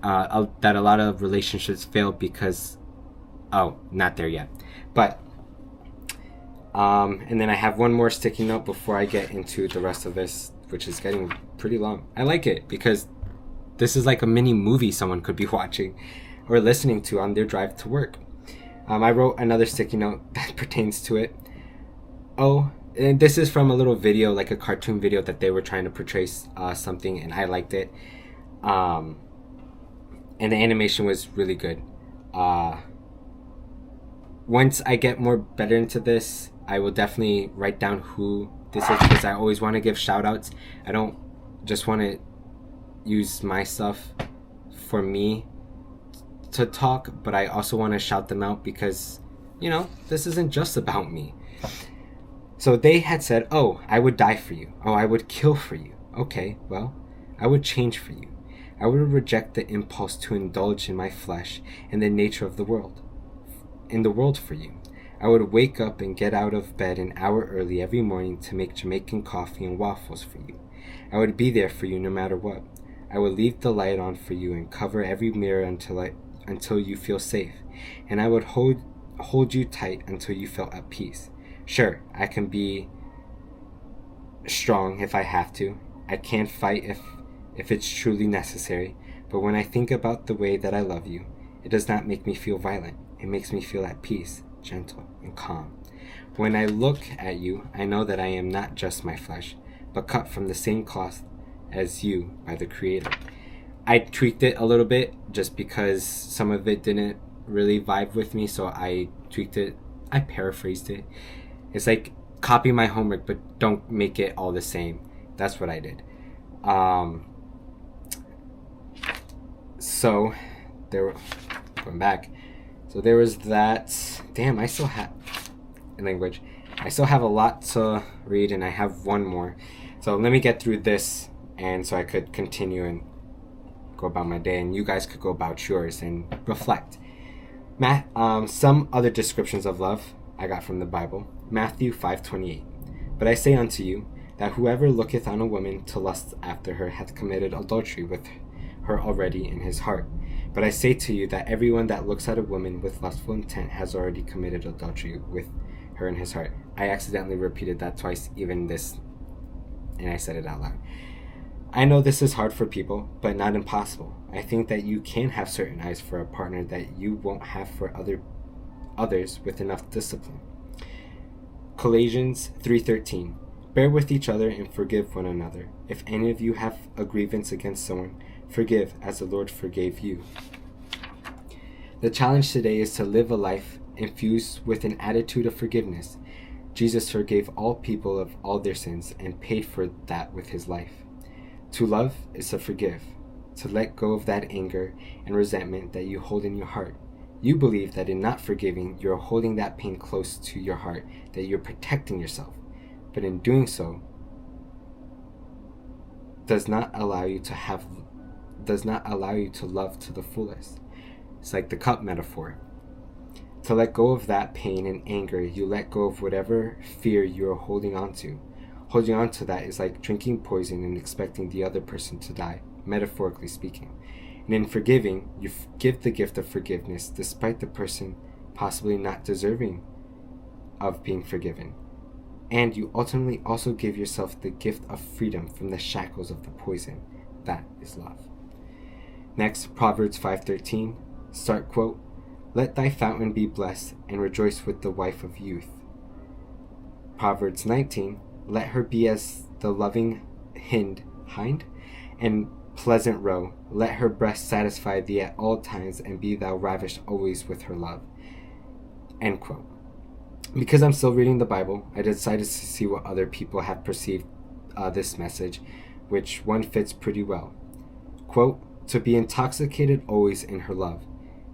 that a lot of relationships fail because... Oh, not there yet. But... and then I have one more sticky note before I get into the rest of this, which is getting pretty long. I like it because this is like a mini movie someone could be watching or listening to on their drive to work. I wrote another sticky note that pertains to it. Oh, and this is from a little video, like a cartoon video that they were trying to portray something, and I liked it. And the animation was really good. Once I get more better into this, I will definitely write down who this is, because I always want to give shout outs. I don't just want to use my stuff for me to talk, but I also want to shout them out because, you know, this isn't just about me. So they had said, oh, I would die for you. Oh, I would kill for you. Okay, well, I would change for you. I would reject the impulse to indulge in my flesh and the nature of the world. In the world for you. I would wake up and get out of bed an hour early every morning to make Jamaican coffee and waffles for you. I would be there for you no matter what. I would leave the light on for you and cover every mirror until you feel safe. And I would hold you tight until you felt at peace. Sure, I can be strong if I have to. I can fight if it's truly necessary. But when I think about the way that I love you, it does not make me feel violent. It makes me feel at peace, gentle, and calm. When I look at you, I know that I am not just my flesh, but cut from the same cloth as you by the Creator. I tweaked it a little bit just because some of it didn't really vibe with me, so I tweaked it. I paraphrased it. It's like copy my homework, but don't make it all the same. That's what I did. So there, going back. So there was that. Damn, I still have language. I still have a lot to read, and I have one more. So let me get through this, and so I could continue and go about my day, and you guys could go about yours and reflect. Some other descriptions of love I got from the Bible. Matthew 5:28. But I say unto you, that whoever looketh on a woman to lust after her hath committed adultery with her already in his heart. But I say to you that everyone that looks at a woman with lustful intent has already committed adultery with her in his heart. I accidentally repeated that twice, even this, and I said it out loud. I know this is hard for people, but not impossible. I think that you can have certain eyes for a partner that you won't have for others with enough discipline. Colossians 3:13. Bear with each other and forgive one another. If any of you have a grievance against someone, forgive as the Lord forgave you. The challenge today is to live a life infused with an attitude of forgiveness. Jesus forgave all people of all their sins and paid for that with his life. To love is to forgive, to let go of that anger and resentment that you hold in your heart. You believe that in not forgiving, you're holding that pain close to your heart, that you're protecting yourself. But in doing so, does not allow you to love to the fullest. It's like the cup metaphor. To let go of that pain and anger, you let go of whatever fear you're holding on to. Holding on to that is like drinking poison and expecting the other person to die, metaphorically speaking. And in forgiving, you give the gift of forgiveness despite the person possibly not deserving of being forgiven. And you ultimately also give yourself the gift of freedom from the shackles of the poison. That is love. Next, Proverbs 5:13, start quote, let thy fountain be blessed, and rejoice with the wife of youth. Proverbs 19, let her be as the loving hind, and pleasant roe. Let her breast satisfy thee at all times, and be thou ravished always with her love. End quote. Because I'm still reading the Bible, I decided to see what other people have perceived this message, which one fits pretty well. Quote, to be intoxicated always in her love.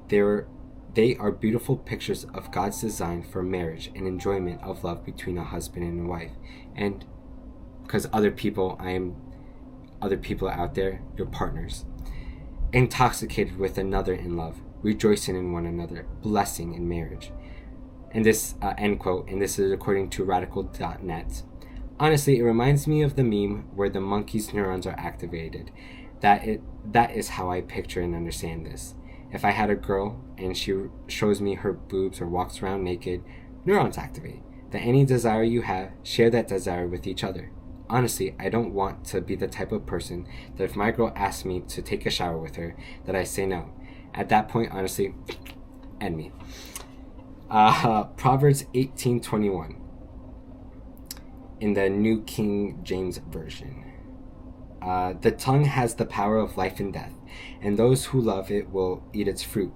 They are beautiful pictures of God's design for marriage and enjoyment of love between a husband and a wife. And because other people out there, your partners. Intoxicated with another in love, rejoicing in one another, blessing in marriage. And this, end quote, and this is according to radical.net. Honestly, it reminds me of the meme where the monkey's neurons are activated. That is how I picture and understand this. If I had a girl and she shows me her boobs or walks around naked, neurons activate. That any desire you have, share that desire with each other. Honestly, I don't want to be the type of person that if my girl asks me to take a shower with her, that I say no. At that point, honestly, end me. Proverbs 18:21 in the New King James Version. The tongue has the power of life and death, and those who love it will eat its fruit.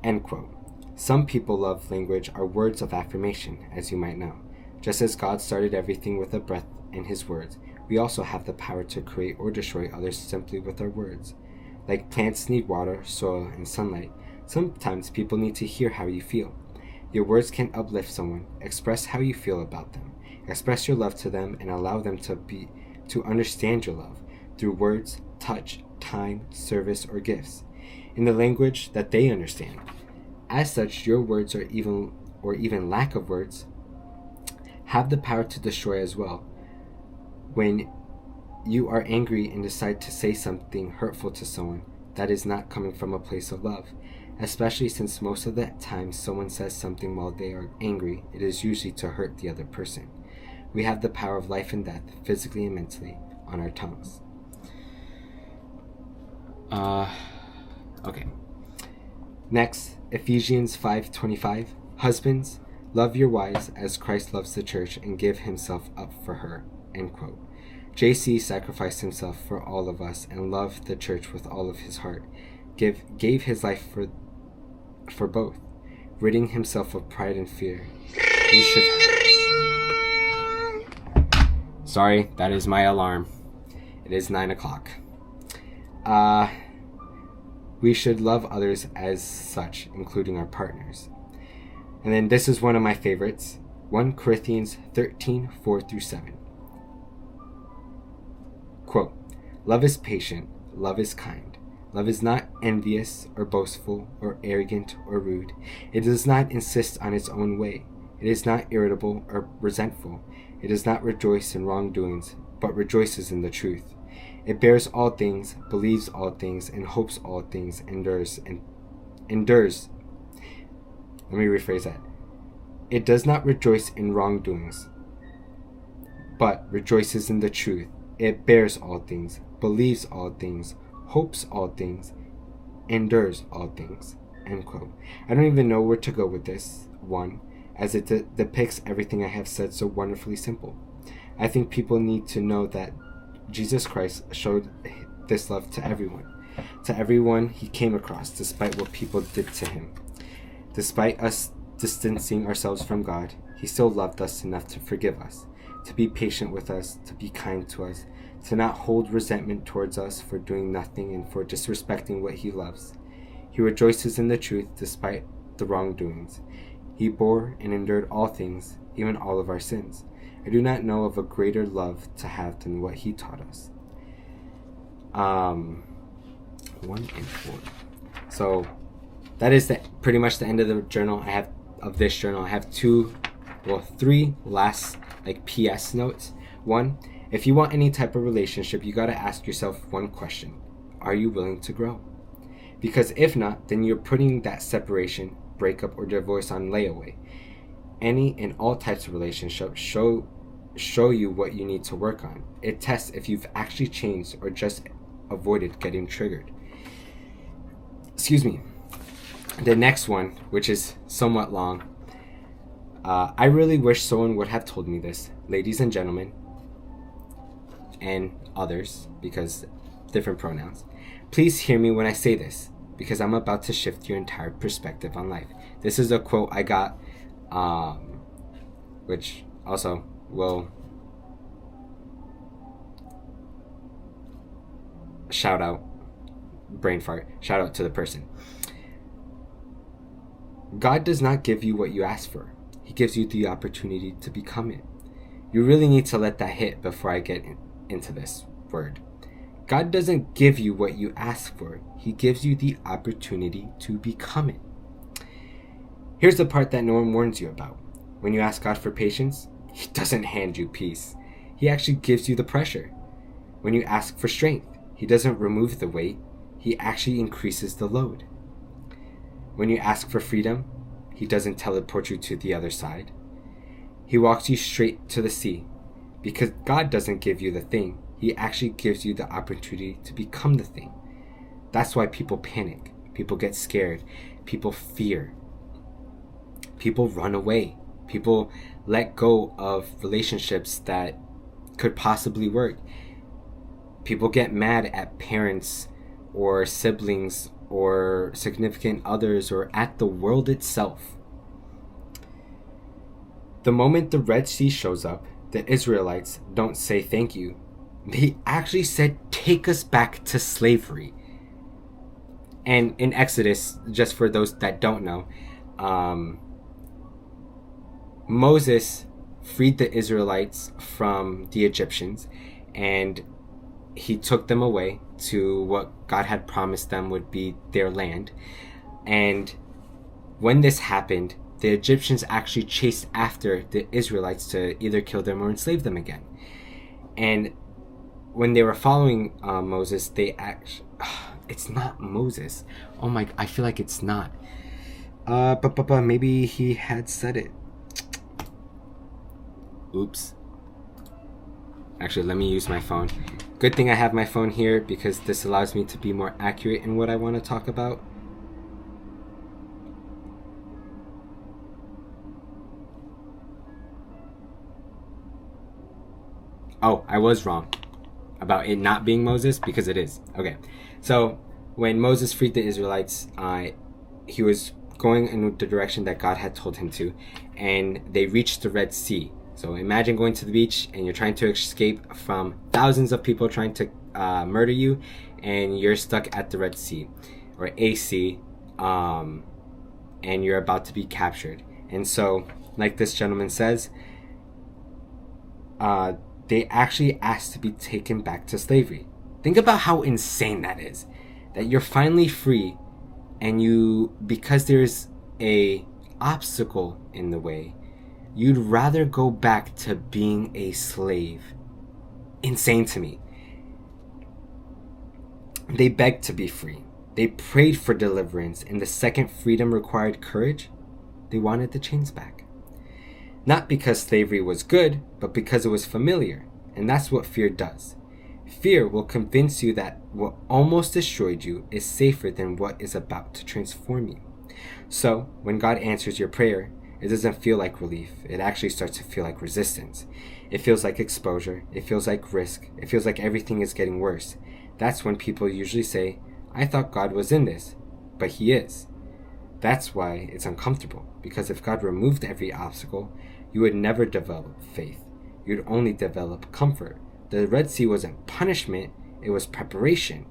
End quote. Some people love language are words of affirmation, as you might know. Just as God started everything with a breath and his words, we also have the power to create or destroy others simply with our words. Like plants need water, soil, and sunlight, sometimes people need to hear how you feel. Your words can uplift someone. Express how you feel about them. Express your love to them and allow them to to understand your love through words, touch, time, service, or gifts, in the language that they understand. As such, your words or even lack of words have the power to destroy as well. When you are angry and decide to say something hurtful to someone, that is not coming from a place of love, especially since most of the time someone says something while they are angry, it is usually to hurt the other person. We have the power of life and death, physically and mentally, on our tongues. Okay. Next, Ephesians 5:25. Husbands, love your wives as Christ loves the church and give himself up for her. End quote. JC sacrificed himself for all of us and loved the church with all of his heart. Gave his life for both, ridding himself of pride and fear. Sorry, that is my alarm. It is 9 o'clock. We should love others as such, including our partners. And then this is one of my favorites, 1 Corinthians 13:4-7. Quote, love is patient, love is kind. Love is not envious or boastful or arrogant or rude. It does not insist on its own way. It is not irritable or resentful. It does not rejoice in wrongdoings, but rejoices in the truth. It bears all things, believes all things, and hopes all things, endures. Let me rephrase that. It does not rejoice in wrongdoings, but rejoices in the truth. It bears all things, believes all things, hopes all things, endures all things. End quote. I don't even know where to go with this one, as it depicts everything I have said so wonderfully simple. I think people need to know that Jesus Christ showed this love to everyone. To everyone he came across, despite what people did to him. Despite us distancing ourselves from God, he still loved us enough to forgive us, to be patient with us, to be kind to us, to not hold resentment towards us for doing nothing and for disrespecting what he loves. He rejoices in the truth despite the wrongdoings. He bore and endured all things, even all of our sins. I do not know of a greater love to have than what he taught us. 1 and 4. So that is pretty much the end of the journal. I have 3 last PS notes. 1, if you want any type of relationship, you got to ask yourself one question. Are you willing to grow? Because if not, then you're putting that separation, breakup, or divorce on layaway. Any and all types of relationships show you what you need to work on. It tests if you've actually changed or just avoided getting triggered. Excuse me. The next one, which is somewhat long, I really wish someone would have told me this. Ladies and gentlemen, and others, because different pronouns, please hear me when I say this, because I'm about to shift your entire perspective on life. This is a quote I got, which also will shout out to the person. God does not give you what you ask for. He gives you the opportunity to become it. You really need to let that hit before I get into this word. God doesn't give you what you ask for. He gives you the opportunity to become it. Here's the part that no one warns you about. When you ask God for patience, he doesn't hand you peace. He actually gives you the pressure. When you ask for strength, he doesn't remove the weight. He actually increases the load. When you ask for freedom, he doesn't teleport you to the other side. He walks you straight to the sea. Because God doesn't give you the thing, he actually gives you the opportunity to become the thing. That's why people panic. People get scared. People fear. People run away. People let go of relationships that could possibly work. People get mad at parents or siblings or significant others or at the world itself. The moment the Red Sea shows up, the Israelites don't say thank you. They actually said, take us back to slavery. And in Exodus, just for those that don't know, Moses freed the Israelites from the Egyptians, and he took them away to what God had promised them would be their land. And when this happened, the Egyptians actually chased after the Israelites to either kill them or enslave them again. And when they were following Moses, they actually... it's not Moses. Oh my... I feel like it's not. But maybe he had said it. Oops. Actually, let me use my phone. Good thing I have my phone here, because this allows me to be more accurate in what I want to talk about. Oh, I was wrong about it not being Moses, because it is. Okay, so when Moses freed the Israelites, he was going in the direction that God had told him to, and they reached the Red Sea. So imagine going to the beach and you're trying to escape from thousands of people trying to murder you, and you're stuck at the Red Sea or AC, and you're about to be captured. And so, like this gentleman says, they actually asked to be taken back to slavery. Think about how insane that is. That you're finally free, and you, because there's a obstacle in the way, you'd rather go back to being a slave. Insane to me. They begged to be free. They prayed for deliverance, and the second freedom required courage, they wanted the chains back. Not because slavery was good, but because it was familiar. And that's what fear does. Fear will convince you that what almost destroyed you is safer than what is about to transform you. So, when God answers your prayer, it doesn't feel like relief. It actually starts to feel like resistance. It feels like exposure. It feels like risk. It feels like everything is getting worse. That's when people usually say, I thought God was in this, but He is. That's why it's uncomfortable, because if God removed every obstacle, you would never develop faith. You'd only develop comfort. The Red Sea wasn't punishment, it was preparation.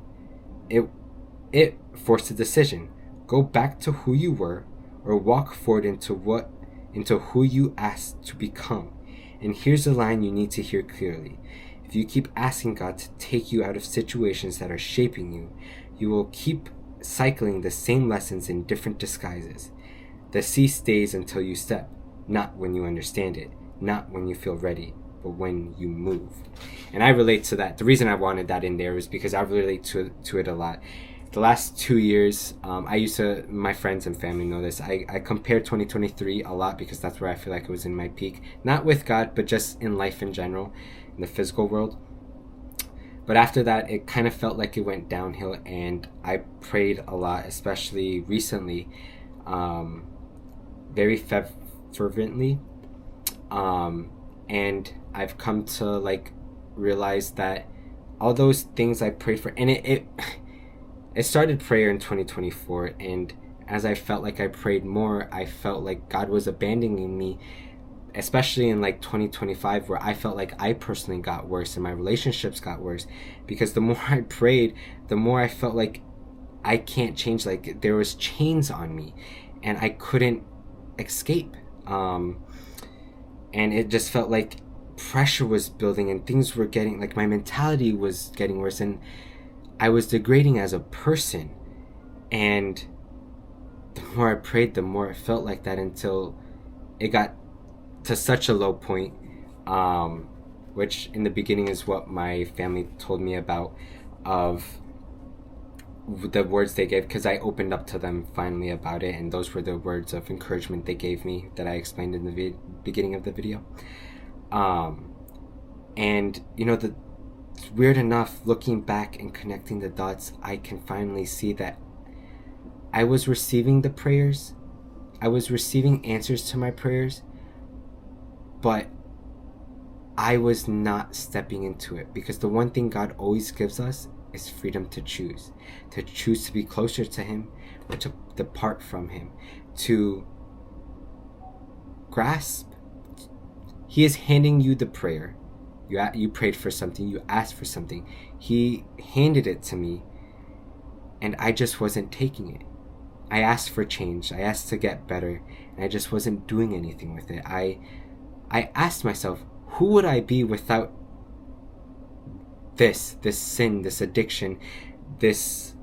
It forced a decision. Go back to who you were, or walk forward into who you asked to become. And here's the line you need to hear clearly. If you keep asking God to take you out of situations that are shaping you, you will keep cycling the same lessons in different disguises. The sea stays until you step, not when you understand it, not when you feel ready, but when you move. And I relate to that. The reason I wanted that in there is because I relate to it a lot. The last 2 years, my friends and family know this, I compare 2023 a lot, because that's where I feel like it was in my peak. Not with God, but just in life in general, in the physical world. But after that, it kind of felt like it went downhill, and I prayed a lot, especially recently, very fervently. And I've come to realize that all those things I prayed for, and it started prayer in 2024, and as I felt like I prayed more, I felt like God was abandoning me, especially in 2025, where I felt like I personally got worse and my relationships got worse, because the more I prayed, the more I felt like I can't change. There was chains on me and I couldn't escape, and it just felt like pressure was building, and things were getting, my mentality was getting worse, and I was degrading as a person. And the more I prayed, the more it felt like that, until it got to such a low point, which in the beginning is what my family told me about, of the words they gave, because I opened up to them finally about it, and those were the words of encouragement they gave me that I explained in the beginning of the video. And it's weird enough, looking back and connecting the dots, I can finally see that I was receiving the prayers, I was receiving answers to my prayers, but I was not stepping into it, because the one thing God always gives us is freedom to choose to be closer to Him or to depart from Him, to grasp. He is handing you the prayer. You prayed for something, you asked for something, He handed it to me, and I just wasn't taking it. I asked for change, I asked to get better, and I just wasn't doing anything with it. I asked myself, who would I be without this sin, this addiction, this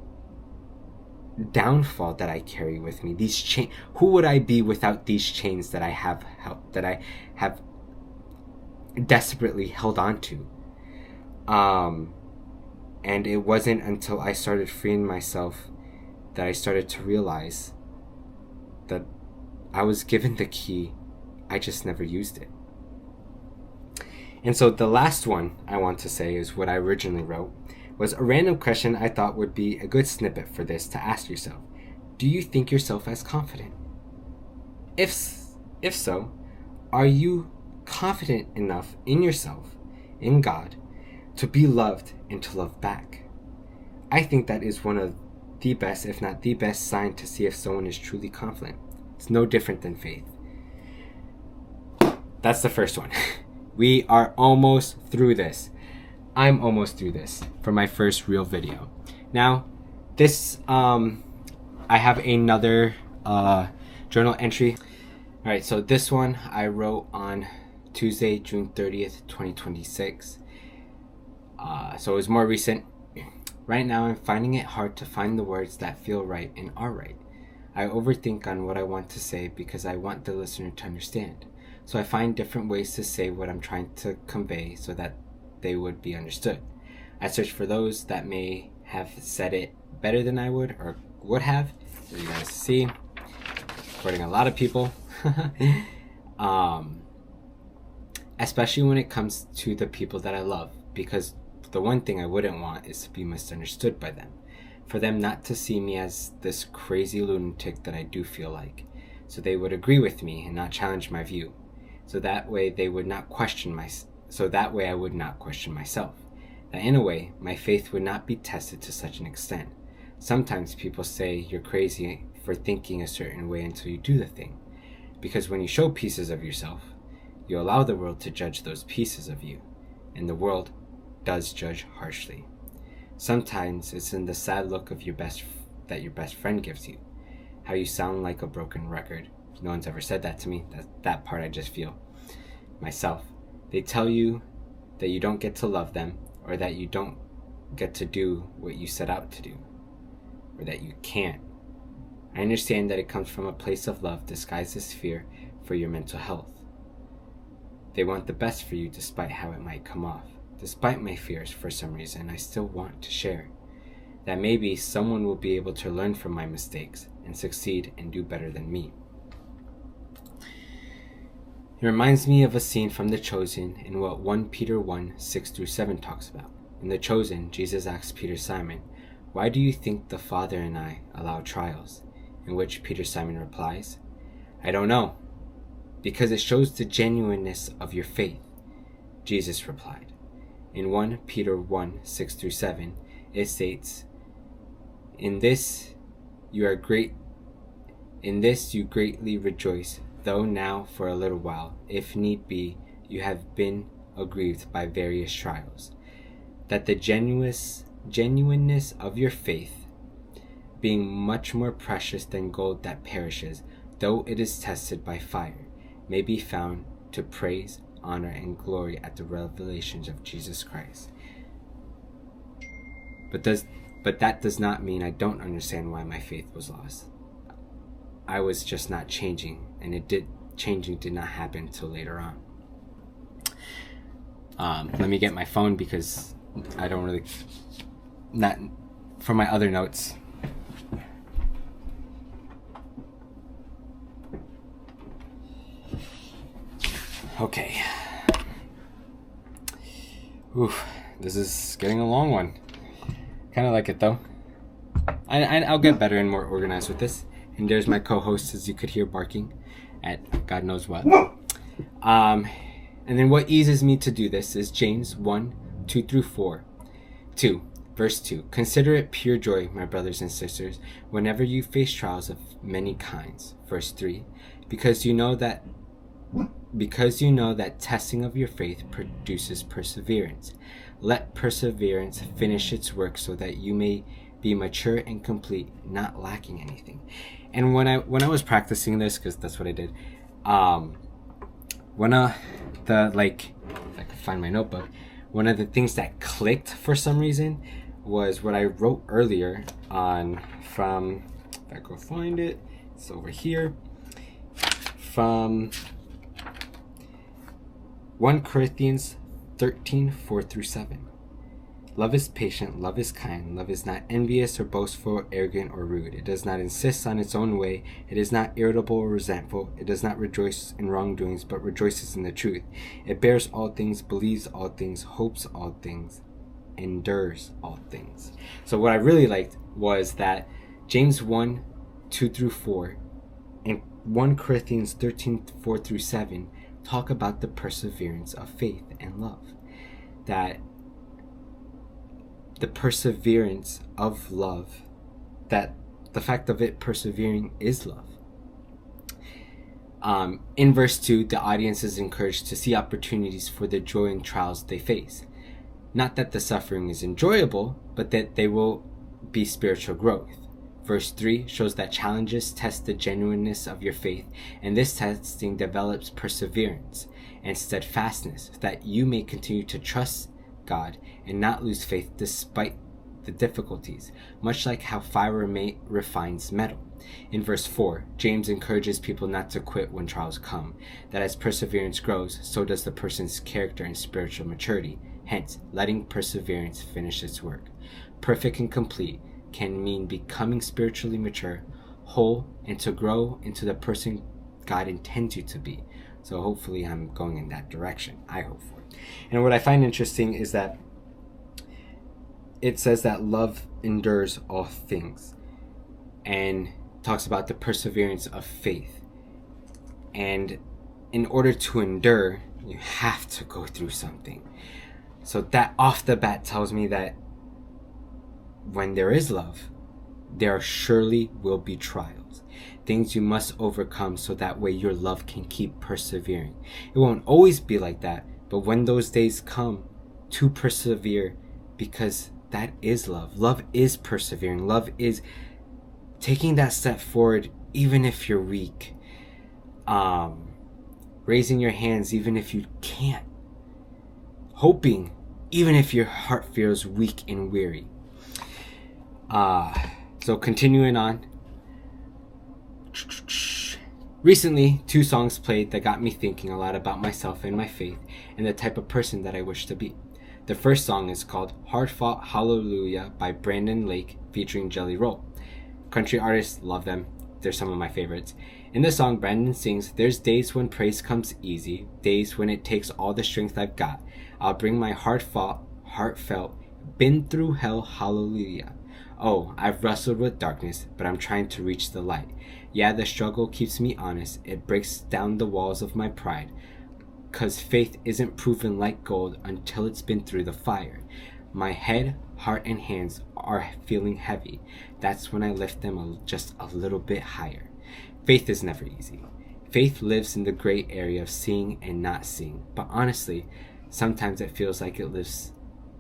downfall that I carry with me, these chains. Who would I be without these chains that I have desperately held on to? And it wasn't until I started freeing myself that I started to realize that I was given the key, I just never used it. And so the last one I want to say is what I originally wrote, was a random question I thought would be a good snippet for this to ask yourself. Do you think yourself as confident? If so, are you confident enough in yourself, in God, to be loved and to love back? I think that is one of the best, if not the best, sign to see if someone is truly confident. It's no different than faith. That's the first one. We are almost through this. I'm almost through this for my first real video. Now, this, I have another journal entry. All right, so this one I wrote on Tuesday, June 30th, 2026. So it was more recent. Right now, I'm finding it hard to find the words that feel right and are right. I overthink on what I want to say because I want the listener to understand. So I find different ways to say what I'm trying to convey so that they would be understood. I search for those that may have said it better than I would or would have. So you guys see, quoting a lot of people. Especially when it comes to the people that I love, because the one thing I wouldn't want is to be misunderstood by them. For them not to see me as this crazy lunatic that I do feel like. So they would agree with me and not challenge my view. So that way I would not question myself. That in a way, my faith would not be tested to such an extent. Sometimes people say you're crazy for thinking a certain way until you do the thing. Because when you show pieces of yourself, you allow the world to judge those pieces of you. And the world does judge harshly. Sometimes it's in the sad look of your best friend gives you. How you sound like a broken record. No one's ever said that to me. That part I just feel myself. They tell you that you don't get to love them, or that you don't get to do what you set out to do, or that you can't. I understand that it comes from a place of love disguised as fear for your mental health. They want the best for you despite how it might come off. Despite my fears, for some reason, I still want to share. That maybe someone will be able to learn from my mistakes and succeed and do better than me. It reminds me of a scene from The Chosen in what 1 Peter 1, 6-7 talks about. In The Chosen, Jesus asks Peter Simon, "Why do you think the Father and I allow trials?" In which Peter Simon replies, "I don't know, because it shows the genuineness of your faith." Jesus replied. In 1 Peter 1, 6-7, it states, In this you greatly rejoice, though now for a little while, if need be, you have been aggrieved by various trials, that the genuineness of your faith, being much more precious than gold that perishes, though it is tested by fire, may be found to praise, honor, and glory at the revelations of Jesus Christ. But that does not mean I don't understand why my faith was lost. I was just not changing, and changing did not happen till later on. Let me get my phone because I don't really, not for my other notes. Okay. Oof, this is getting a long one. Kind of like it though. I'll get better and more organized with this. And there's my co-host, as you could hear, barking at God knows what. And then what eases me to do this is James 1, 2-4. 2, verse 2. Consider it pure joy, my brothers and sisters, whenever you face trials of many kinds. Verse 3. Because you know that testing of your faith produces perseverance. Let perseverance finish its work so that you may be mature and complete, not lacking anything. And when I was practicing this, because that's what I did, if I could find my notebook, one of the things that clicked for some reason was what I wrote earlier on from, if I go find it, it's over here, from 1 Corinthians 13, 4 through 7. Love is patient, love is kind, love is not envious or boastful, arrogant or rude. It does not insist on its own way. It is not irritable or resentful. It does not rejoice in wrongdoings, but rejoices in the truth. It bears all things, believes all things, hopes all things, endures all things. So what I really liked was that James 1, 2 through 4, and 1 Corinthians 13, 4 through 7 talk about the perseverance of faith and love. That the perseverance of love, that the fact of it persevering is love. In verse 2, the audience is encouraged to see opportunities for the joy and trials they face. Not that the suffering is enjoyable, but that they will be spiritual growth. Verse 3 shows that challenges test the genuineness of your faith, and this testing develops perseverance and steadfastness, that you may continue to trust God and not lose faith despite the difficulties, much like how fire refines metal. In verse 4, James encourages people not to quit when trials come, that as perseverance grows, so does the person's character and spiritual maturity, hence letting perseverance finish its work. Perfect and complete can mean becoming spiritually mature, whole, and to grow into the person God intends you to be. So hopefully I'm going in that direction. I hope for it. And what I find interesting is that it says that love endures all things and talks about the perseverance of faith. And in order to endure, you have to go through something. So that off the bat tells me that when there is love, there surely will be trials, things you must overcome, so that way your love can keep persevering. It won't always be like that, but when those days come, to persevere, because that is love. Love is persevering. Love is taking that step forward even if you're weak, raising your hands even if you can't, hoping even if your heart feels weak and weary. So continuing on. Recently, 2 songs played that got me thinking a lot about myself and my faith and the type of person that I wish to be. The first song is called Hard Fought Hallelujah by Brandon Lake featuring Jelly Roll. Country artists, love them. They're some of my favorites. In the song, Brandon sings, "There's days when praise comes easy, days when it takes all the strength I've got. I'll bring my hard-fought, heartfelt, been through hell, hallelujah. Oh, I've wrestled with darkness, but I'm trying to reach the light. Yeah, the struggle keeps me honest. It breaks down the walls of my pride. 'Cause faith isn't proven like gold until it's been through the fire. My head, heart, and hands are feeling heavy. That's when I lift them just a little bit higher." Faith is never easy. Faith lives in the gray area of seeing and not seeing. But honestly, sometimes it feels like it lives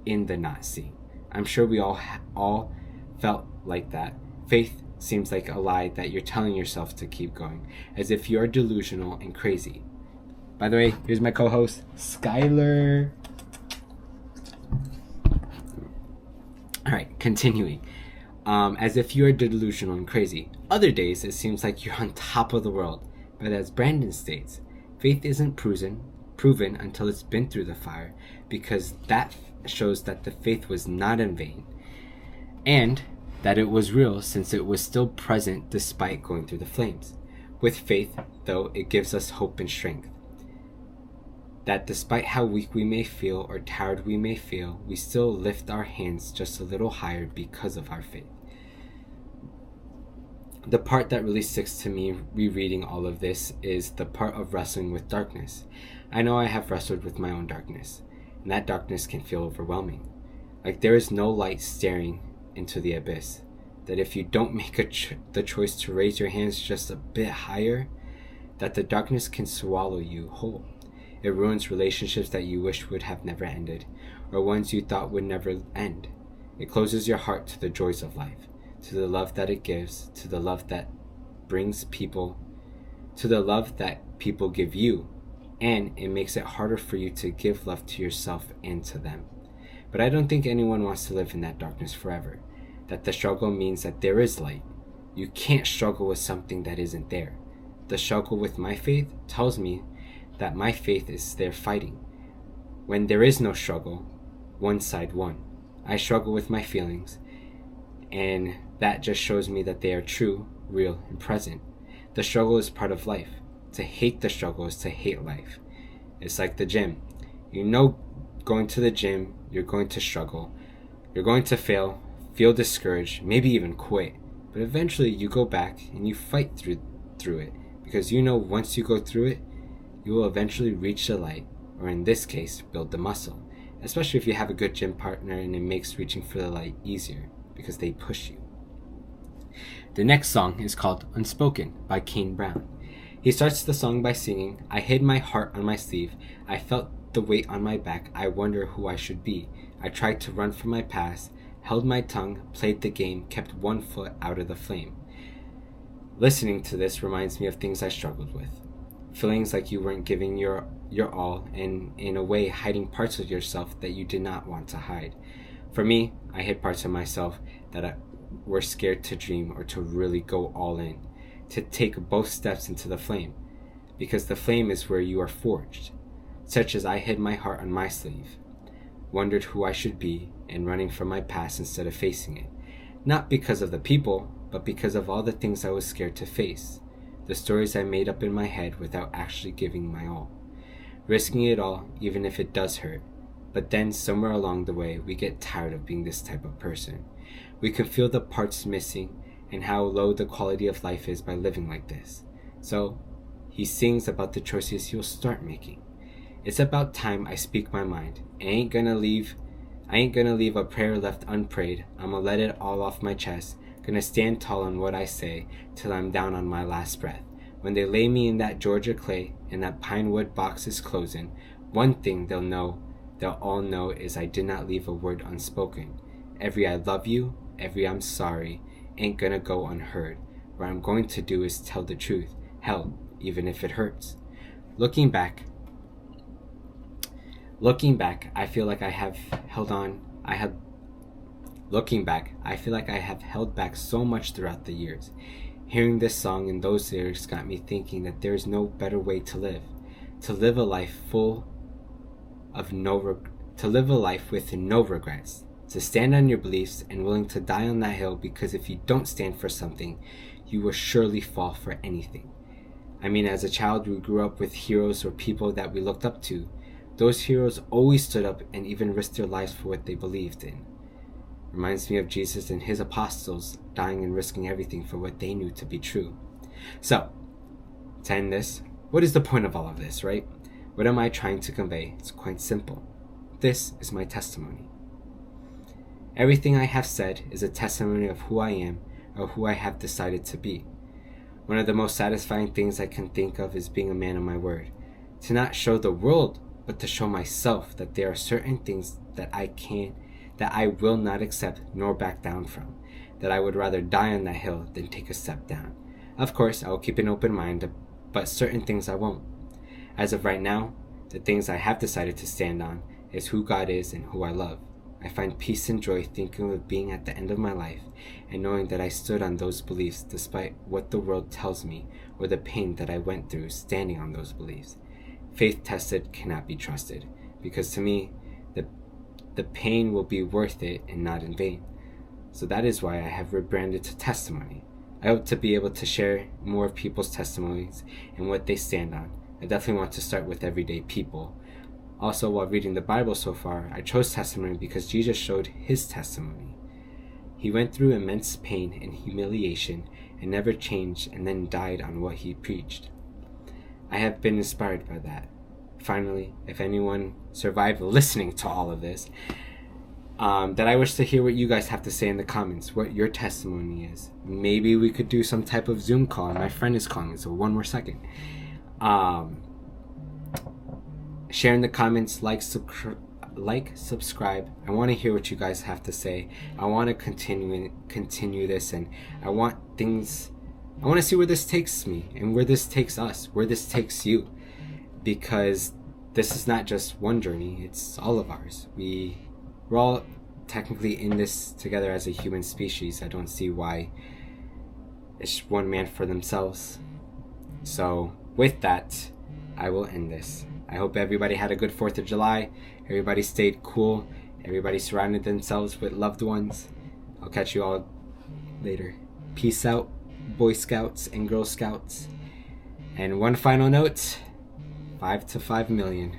in the not seeing. I'm sure we all felt like that. Faith seems like a lie that you're telling yourself to keep going, as if you're delusional and crazy. By the way, here's my co-host, Skylar. Alright, continuing. As if you are delusional and crazy. Other days, it seems like you're on top of the world. But as Brandon states, faith isn't proven until it's been through the fire, because that shows that the faith was not in vain, and that it was real since it was still present despite going through the flames. With faith, though, it gives us hope and strength. That despite how weak we may feel or tired we may feel, we still lift our hands just a little higher because of our faith. The part that really sticks to me rereading all of this is the part of wrestling with darkness. I know I have wrestled with my own darkness, and that darkness can feel overwhelming. Like there is no light staring into the abyss. That if you don't make the choice to raise your hands just a bit higher, that the darkness can swallow you whole. It ruins relationships that you wish would have never ended, or ones you thought would never end. It closes your heart to the joys of life, to the love that it gives, to the love that brings people, to the love that people give you, and it makes it harder for you to give love to yourself and to them. But I don't think anyone wants to live in that darkness forever. That the struggle means that there is light. You can't struggle with something that isn't there. The struggle with my faith tells me that my faith is there fighting. When there is no struggle, one side won. I struggle with my feelings, and that just shows me that they are true, real, and present. The struggle is part of life. To hate the struggle is to hate life. It's like the gym. You know, going to the gym, you're going to struggle. You're going to fail, feel discouraged, maybe even quit. But eventually you go back and you fight through it, because you know once you go through it, you will eventually reach the light, or in this case, build the muscle. Especially if you have a good gym partner, and it makes reaching for the light easier because they push you. The next song is called Unspoken by Kane Brown. He starts the song by singing, "I hid my heart on my sleeve. I felt the weight on my back. I wonder who I should be. I tried to run from my past, held my tongue, played the game, kept one foot out of the flame." Listening to this reminds me of things I struggled with. Feelings like you weren't giving your all, and in a way hiding parts of yourself that you did not want to hide. For me, I hid parts of myself that I were scared to dream or to really go all in, to take both steps into the flame, because the flame is where you are forged. Such as I hid my heart on my sleeve, wondered who I should be, and running from my past instead of facing it. Not because of the people, but because of all the things I was scared to face. The stories I made up in my head without actually giving my all. Risking it all, even if it does hurt. But then somewhere along the way, we get tired of being this type of person. We can feel the parts missing and how low the quality of life is by living like this. So, he sings about the choices you'll start making. It's about time I speak my mind. I ain't gonna leave a prayer left unprayed. I'ma let it all off my chest. Gonna stand tall on what I say till I'm down on my last breath. When they lay me in that Georgia clay and that pine wood box is closing, one thing they'll all know is I did not leave a word unspoken. Every I love you, every I'm sorry, ain't gonna go unheard. What I'm going to do is tell the truth, hell, even if it hurts. Looking back, I feel like I have held back so much throughout the years. Hearing this song and those lyrics got me thinking that there is no better way to live. To live a life with no regrets. To stand on your beliefs and willing to die on that hill, because if you don't stand for something, you will surely fall for anything. I mean, as a child, we grew up with heroes or people that we looked up to. Those heroes always stood up and even risked their lives for what they believed in. Reminds me of Jesus and his apostles dying and risking everything for what they knew to be true. So, to end this, what is the point of all of this, right? What am I trying to convey? It's quite simple. This is my testimony. Everything I have said is a testimony of who I am or who I have decided to be. One of the most satisfying things I can think of is being a man of my word. To not show the world, but to show myself that there are certain things that I will not accept nor back down from, that I would rather die on that hill than take a step down. Of course, I will keep an open mind, but certain things I won't. As of right now, the things I have decided to stand on is who God is and who I love. I find peace and joy thinking of being at the end of my life and knowing that I stood on those beliefs despite what the world tells me or the pain that I went through standing on those beliefs. Faith tested cannot be trusted, because to me, the pain will be worth it and not in vain. So that is why I have rebranded to testimony. I hope to be able to share more of people's testimonies and what they stand on. I definitely want to start with everyday people. Also, while reading the Bible so far, I chose testimony because Jesus showed his testimony. He went through immense pain and humiliation and never changed, and then died on what he preached. I have been inspired by that. Finally, if anyone survived listening to all of this, that I wish to hear what you guys have to say in the comments, what your testimony is. Maybe we could do some type of Zoom call. My friend is calling, so one more second. Share in the comments, like, subscribe. I want to hear what you guys have to say. I want to continue this, and I want to see where this takes me and where this takes us, where this takes you. because this is not just one journey, it's all of ours. We're all technically in this together as a human species. I don't see why it's one man for themselves. So with that, I will end this. I hope everybody had a good 4th of July. Everybody stayed cool. Everybody surrounded themselves with loved ones. I'll catch you all later. Peace out, Boy Scouts and Girl Scouts. And one final note, 5 to 5 million.